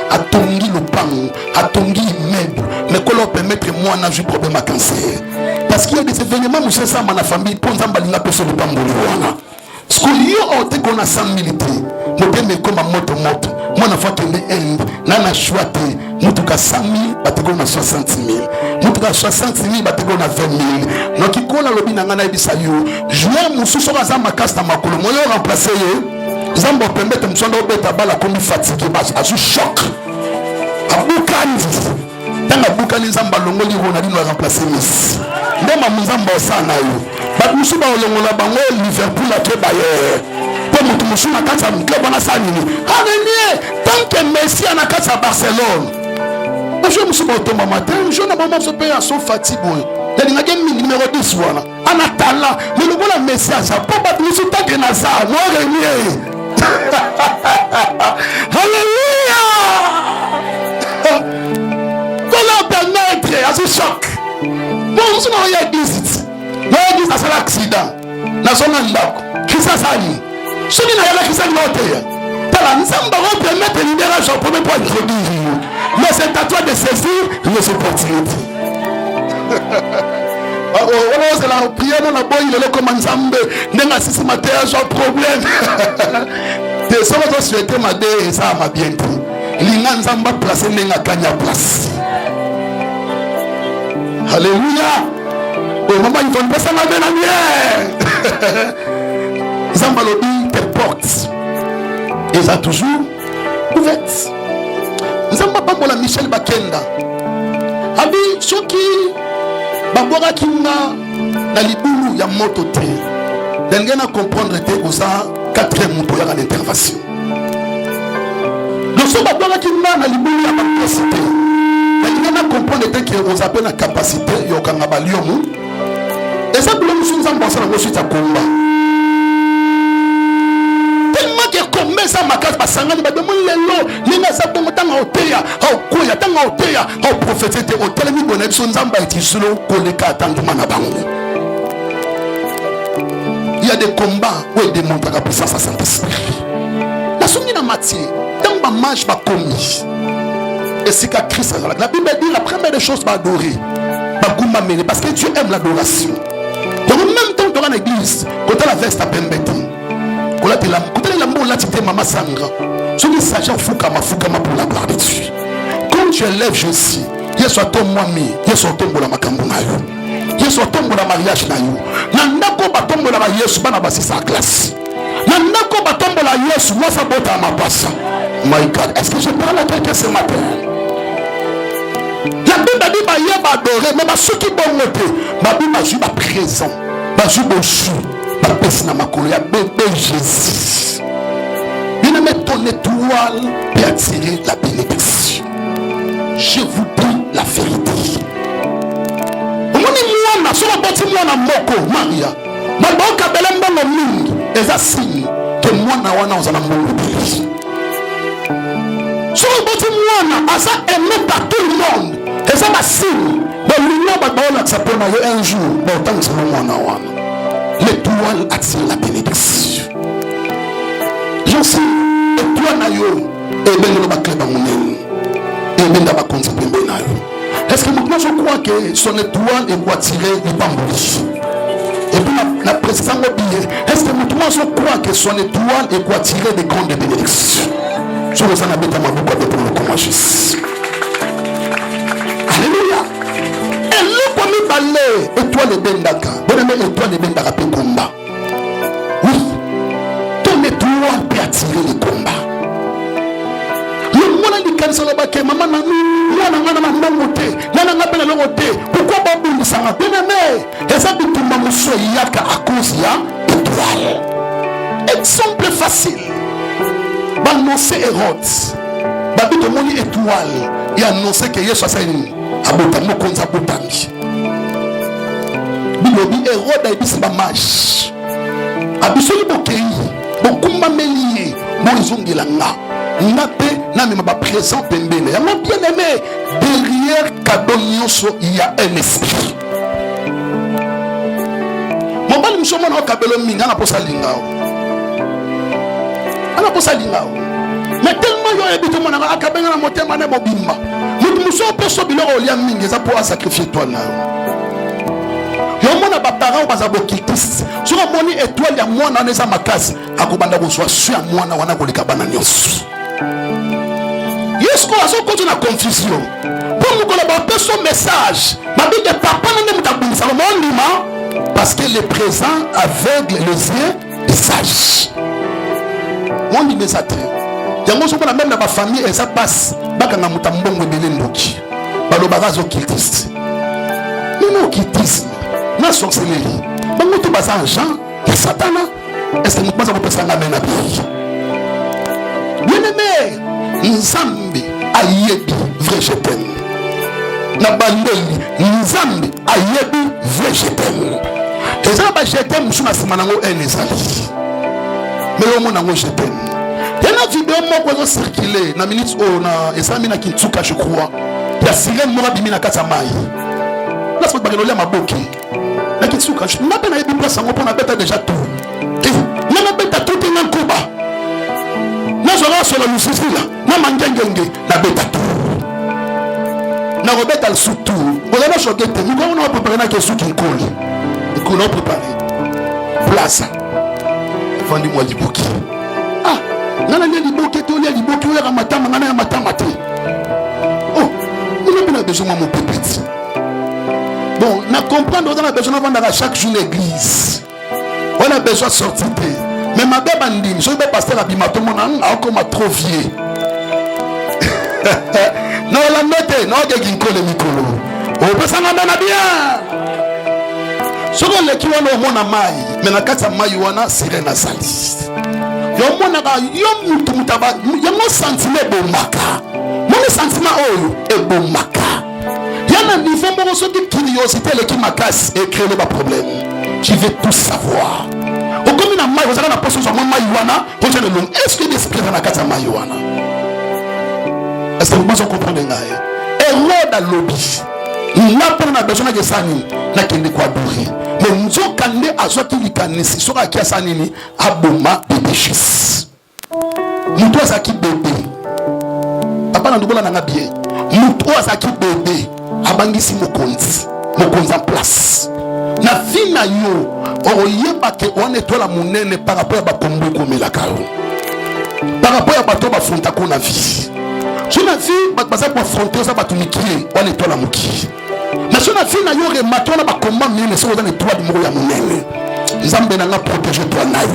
A: à tongi le pan, à tongi immeuble, mais qu'on leur permettre moi n'a eu problème à cancer. Parce qu'il y a des événements où c'est ça dans la famille, pour nous emballer la personne de Pamboliwana. Ce qu'on y a, qu'on a 100 militaires, nous devons comme un moto. Moi, je vois que les Indes, nana chouette, nous avons 100 000, nous avons 60 000. Nous avons 60 000, nous avons 20 000. Donc, il y a un lobby dans la Bissau. Je vais me soucier de ma casse dans ma colonne. Moi, je vais remplacer. Je vais permettre de me faire un fatigué. Je suis choc. À Boukani. Dans la Boukani, je vais remplacer. Je vais remplacer. Nous sommes dans Liverpool à Québec. Tant que Messi a à Barcelone, je me suis dit matin, je n'ai pas besoin de son fatigue. Il y a un numéro 10 en attendant, mais le voilà Messi à ça. Papa, nous sommes tant que Nazar, moi alléluia. Comment permettre à ce choc? Bon, nous sommes en église. L'église a fait l'accident. Nous sommes en Ndako. Qui ça s'allie? Ce qui n'a rien qui s'est noté. Nous sommes permettre de libérer son premier point de introduire. Mais c'est à toi de saisir les opportunités. On va la prière dans la bonne, il est comme un zambé. N'est-ce pas si ce matin j'ai un problème? Des gens qui ont souhaité ma dé et ça m'a bien dit. L'ingan zamba placé n'est pas gagné à place. Alléluia. Oh maman, il faut ne pas s'en aller bien. Zamba lobby tes portes. Et ça toujours ouverte. Zamba Bambola Michel Bakenda. Abi soki Babora Kinga na libulu ya moto te. Dengena comprendre te osa 4e moto ya l'intervention. Donc so Babora Kinga na libulu ya capacité. Dengena comprendre te que osa pe na capacité yo kanga baliomu. Et ça pour nous sommes en pensant à suite à combat. Combien ça m'a cassé parce que ça m'a dit lelo linga ça bongo tanga oteya au koya tanga oteya au prophète te hôtel mi bonne son zamba eti solo koleka tanguma na bango. Il y a des combats où il démontre la puissance à Saint-Esprit. La songi na matière dans ma marche ba commis et c'est qu'à Christ la Bible dit la première des choses va adorer ba guma mene parce que Dieu aime l'adoration. Donc en même temps dans l'église quand la veste à pembeti maman sangra. Ce qui s'agit fouka ma pour la gloire de Dieu. Quand tu élèves Jésus, il soit ton moi-même, il soit ton la makambunayo, il soit ton la mariage nayo. Nandako batombo la Yesu bana basi sa classe. Nandako batombo la Yesu moi ça bota ma passe. My God, est-ce que je parle à quelqu'un ce matin? La Bible dit ba yeba adorer, mais ceux qui bon noter, ma Bible a joué présent, ba joué bonjour. Il y a bébé Jésus. Il met ton étoile pour attirer la bénédiction. Je vous dis la vérité. Maria. que moi na wana on a mbongo. So boti mwana asa aimé par tout le monde. Et ça va signe. Bon l'union va baola ça pour un jour. Bon tant que c'est mwana wana. L'étoile attire la bénédiction. J'en sais. L'étoile na yo. Et ben le bakle ba monene. Et ben da ba konsepe na yo. Est-ce que maintenant je crois que son étoile est quoi tirer du bambou? Et puis la précision oubliée. Est-ce que maintenant je crois que son étoile est quoi tirer des grandes bénédictions? Je vous en ai bêtement beaucoup de pour le commencer. Alléluia. Et le premier balai, étoile de Bendaka. Bon aimé, étoile de Bendaka peut combat. Oui. Ton étoile peut attirer les combats. Le monde dit qu'elle s'en va que maman n'a pourquoi Babou s'en va bien aimé? Et ça dit tout le monde yaka à cause ya étoile. Exemple facile. Annoncer Hérode. Babi de mon étoile. Il a annoncé que Yesu a saini. Abotamo konza botami. Bilobi Hérode a dit mage. Abisoli bokei. Bokumba melié. Bonzongi langa. Ngate na me ba présent pembele. Ya mon bien aimé. Derrière cadeau nyonso il y a un esprit. Mon bal msomo na kabelo minga na posa lingao. Ana posa lingao. Mais tellement yo ebito mona akabenga na motema na mobimba. Mutu muso peso biloko olia mingi za pour sacrifier toi na. Yo mona ba parents baza bokitiste. Sur moni étoile ya mwana na za makasi akobanda ko soa sur mwana wana ko likabana nyonso. Yesu ko aso ko na confusion. Pour nous ko ba peso message. Ma bi de papa na mutabuni sa mondima parce que le présent aveugle les yeux des sages. Mon dit ça très. Yango soko na même na ba famille et ça passe baka na mutambongo belé ndoki. Balo bagazo occultiste. Non occultisme. Na sorcellerie. Bango to basa Jean, et Satana. Est-ce que nous pensons que ça n'amène à bien? Bien-aimé, Nzambi ayebi vrai je t'aime. Na bandeli Nzambi ayebi vrai je t'aime. Et ça ba je t'aime sous na simanango enezali. Mais au monde nango je t'aime. Il y a une vidéo qui a circulé dans la minute où on a examiné Kintsuka, je crois. Il y a sirène qui a bimé dans Katsamai. Là, c'est pas que l'on a boqué. La Kintsuka, je n'ai pas de place pour la bête déjà tout. Il y a une bête tout en Kuba. Là, je vais sur la Lucifer. Là, Mangengenge, la bête tout. La rebête al sous tout. Vous avez choqué. Nous avons préparé la question qui coule. Et qu'on a préparé. Place. Vendez-moi du bouquet. Ah! Nana lia liboke to lia liboke oya matama ngana ya matama te. Oh, on a besoin de mon pépite. Bon, na comprendre on a besoin de vendre chaque jour l'église. On a besoin de sortir. Mais ma belle bandine, je vais passer la bimato mon a encore trop vieux. Non la note, non que ginko le mikolo. On peut s'en amener bien. Sur le qui on au mona mai, mais na kata mai wana sirena sali. Yo mona ba yo mutu mutaba yo mo sentiment bomaka. Mon sentiment oyo e bomaka. Yana niveau mo so de curiosité le qui makas et créer le problème. Je veux tout savoir. Au comme na mai, vous allez na poste sur mama yuana, projet le long. Est-ce que l'esprit na kata mai yuana? Est-ce que vous comprenez ngaye? Hérode a lobby. Il n'a pas besoin de ça ni na kende kwa duri. Mais nzokande azwaki likanisi soka kia sanini aboma bébéchis. Muto azaki bébé. Papa na ndubola nanga bien. Muto azaki bébé abangisi mokonzi. Mokonzi en place. Na vie na yo oyeba ke on etola munene par rapport à bakombo komelaka yo. Par rapport à bato bafronta ko na vie. Je na vie baza ko affronter ça batumikie on etola muki. Mais si on a fait un remato, on a comment mais si on a étoile de mourir à mon aîné. Nzambe n'a protégé toi naïo.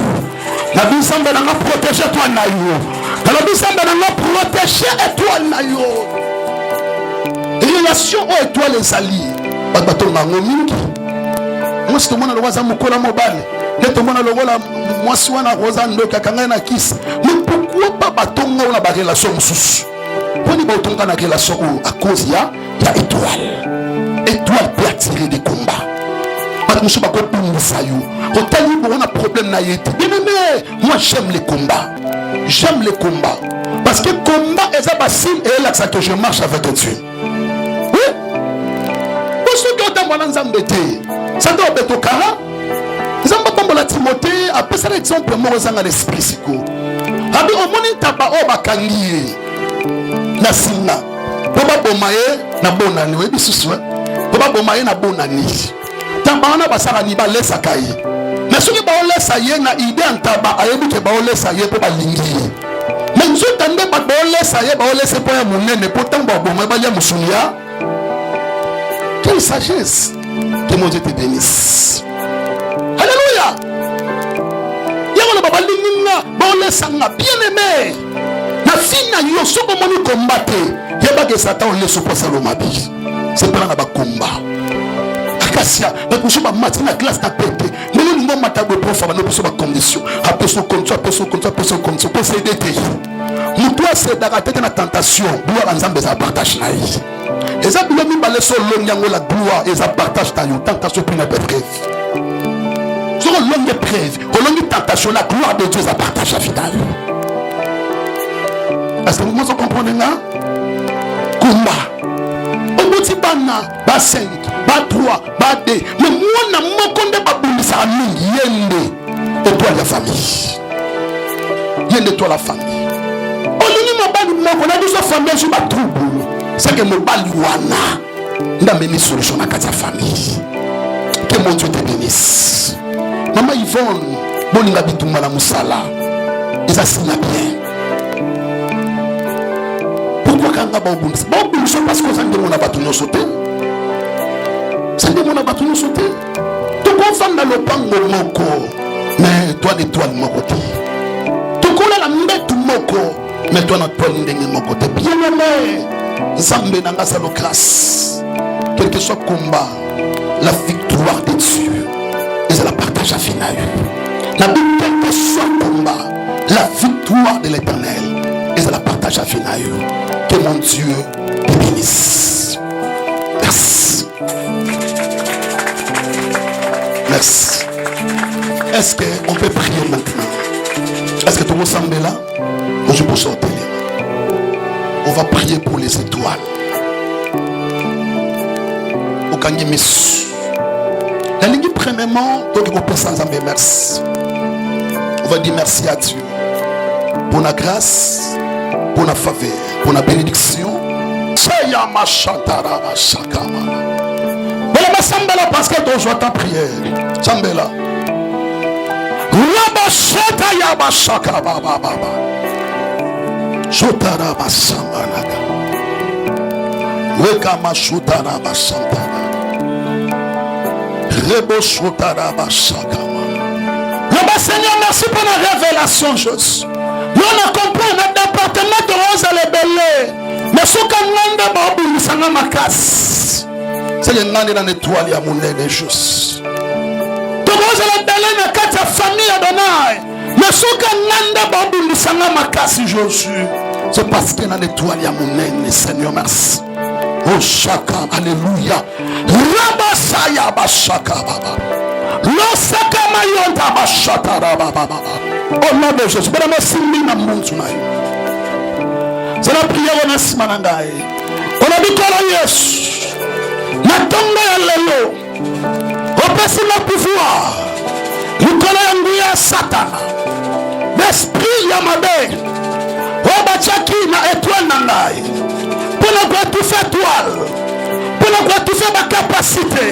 A: La vie Nzambe n'a protégé toi naïo. La vie Nzambe n'a protégé étoile naïo. Relation aux étoiles les alliés. Pas de bateau mango mingi. Moi si tout le monde a le droit à moukola mobile. Tout le monde a le droit à moi si on a rosa ndoka kanga na kiss. Mais pourquoi pas bateau on a barré la somme sous? Pourquoi ni bateau on a relation à cause ya étoile. Étoile peut attirer des combats. On a problème na yété. Moi j'aime les combats. J'aime les combats. Parce que combat est un signe et là que je marche avec Dieu. Oui. Pour ceux qui ont un Nzambete, ça doit être au cara. Nzamba Bambola Timothée, après ça l'exemple, moi aux dans l'esprit siko. Abi au moni taba o bakangi. Na sinna. Boba bomaye na bonani, oui bisusu. Boba bomaye na bonani. Tambana basara ni ba lesa kai. Mais ceux qui ba lesa ye na idée antaba ayebi ke ba lesa ye po ba lingi. Mais nous tande ba lesa ye ba lesa po ya munene pourtant ba bomay ba ya musunia. Quelle sagesse. Que mon Dieu te bénisse. Alléluia. Y'a baba linginga ba lesa nga bien aimé. Na fina yo soko moni combattre. Yeba ke Satan le sopo salomabi. C'est pas na ba combat. Akasia, ba kusho ba mati na classe na pete. Melo ngo mata go profa ba no biso ba condition. Apeso condition pour s'aider. Mutua c'est d'arrêter na tentation. Gloire ensemble za partage na yi. Eza bilo mi ba leso lonyango la gloire et za partage ta yo tentation puis na brève. Sur longue brève, longue tentation la gloire de Dieu za partage à final. Est-ce que vous comprenez là? Kumba. Bana ba 5 ba 3 ba 2 mais moi na mokonde ba bulisa mingi yende et toi la famille yende toi la famille olini mabali moko na biso famille sur ba trouble c'est que mobali wana ndambe ni solution na kati ya famille. Que mon Dieu te bénisse. Maman Yvonne bolinga bitumba na musala ça signe bien. Kanga ba obundisa parce que ça ndemo na batu no sauter ça ndemo na batu no sauter to ko fanda lo pango moko mais toi l'étoile moko te to ko la mbetu moko mais toi na toi ndenge moko te bien aimé nzambe na ngasa lo grâce quel que soit combat la victoire de Dieu et c'est la partage à final la Bible quel que soit combat la victoire de l'Éternel et c'est la partage à final. Que mon Dieu te bénisse. Merci. Merci. Est-ce qu'on peut prier maintenant? Est-ce que tout le monde semble là? Je peux sortir. On va prier pour les étoiles. Au Kanyemisu. La ligne premièrement, donc on peut sans âme merci. On va dire merci à Dieu pour la grâce, pour la faveur, pour la bénédiction. C'est Yama Chantara Sakama. Voilà, Sambela, parce que tu joues ta prière. Sambela. Yaba Chata Yaba Sakama Baba. Chotara Basambanaga. Wekama Chotara Basantara. Rebo Chotara Basakama. Seigneur, merci pour la révélation, Jésus. Nous on compris notre département de rose à l'ébélé. Mais ce qu'on a de Babou, nous sommes ma casse. C'est le nom de l'étoile à mon nez, Jésus. De rose à l'ébélé, nous avons ta famille à donner. Mais ce qu'on a de Babou, nous sommes ma casse, Jésus. C'est parce qu'il y a l'étoile à mon nez, Seigneur, merci. Oh, chaka, alléluia. Rabasaya, bashaka, baba. Au nom de Jésus, c'est la prière on a simanangaye. On a dit que Yesu na tonga ya lelo opesi na pouvoir likolo ya nguya Satana l'esprit ya mabe obachaki na étoile na ngai pour na étouffer étoile pour na étouffer ma capacité.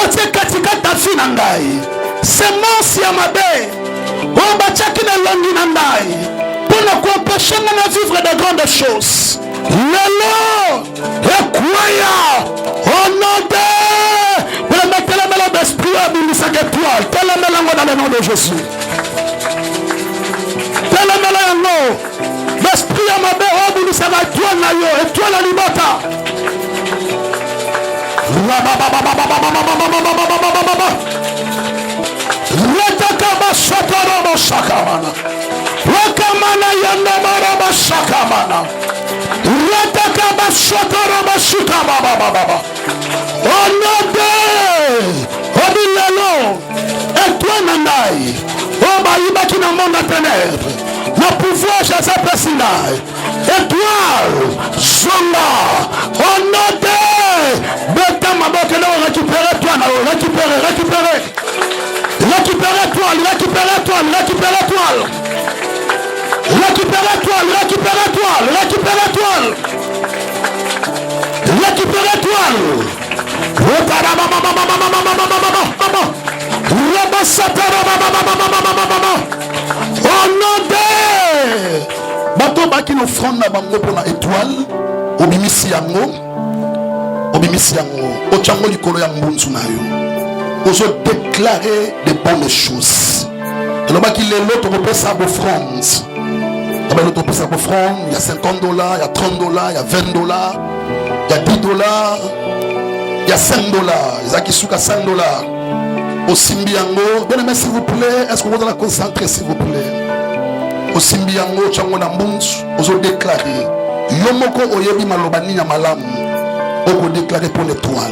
A: Ote katika tafi na ngai semence ya mabe obachaki na longi na ngai pona kuempêcher na vivre de grandes choses lelo ekwaya onode pour mettre la main d'esprit à bimisa que toi tellement lango dans le nom de Jésus tellement lango l'esprit ya mabe obimisa na toi na yo et toi la libata. nalobi lelo étoile na ngai oyo bayibaki na monde ya ténèbre na pouvoir jésus apesi ngai étoile zonga onote beta maboko na récupérer toi na récupérer bato baki na offrande na bango mpona étoile obimisi yango otyango likolo ya mbunzu na yo ozo déclarer de bonnes choses elobaki lelo tokopesa offrande abelo topesa offrande il y a $50 il y a $30 il y a $20 il y a $10 il y a $5 ezaki suka $5 osimbi yango bien aimé s'il vous plaît est-ce que vous allez concentrer s'il vous plaît osimbi yango chango na mbunzu ozo déclarer yo moko oyebi maloba nini ya malamu oko déclarer pour l'étoile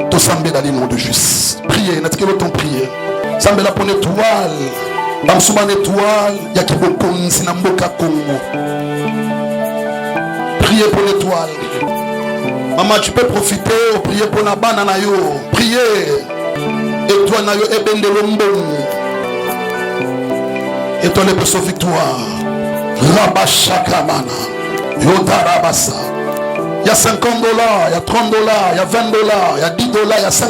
A: to sambe dans le nom de Jésus priez n'a que ton prier sambe la pour l'étoile bamsuma l'étoile ya kibokonzi na mboka Congo priez pour l'étoile maman tu peux profiter prier pour na bana na yo priez étoile na yo ebendelo mbongo étoile pour sa victoire Rabashakamana Yodarabasa. Il y a $50, il y a $30, il y a $20, il y a $10, il y a $5.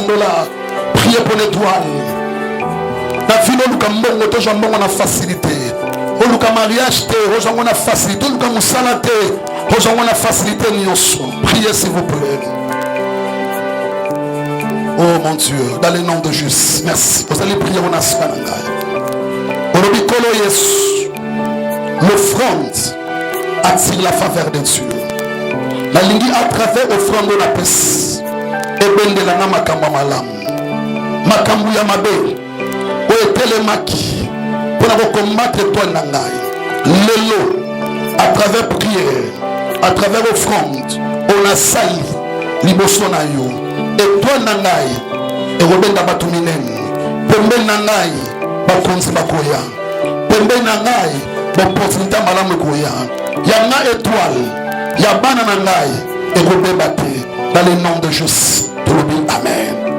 A: Priez pour l'étoile. La vie nous a toujours une facilité. On a mariage, on a facilité. On a salate, on a facilité. Priez s'il vous plaît. Oh mon Dieu, dans le nom de Jésus. Merci. Vous allez prier mon askananga. Orobikolo Yesu. L'offrande attire la faveur de Dieu. La ligne à travers offrande de la paix. Et de la namakamba malam. Makambu ya mabe. O etele maki. Pour combattre toi nangai. Lelo. À travers prière. À travers offrande. On a sali. Liboso na yo. Et toi nangai. Et robenda batuminen. Pembe nangai. Bakonzi bakoya. Pembe nangai. Opportunité malamu koya yanga étoile ya bana na ngai et robé baté dans le nom de Jésus. Amen.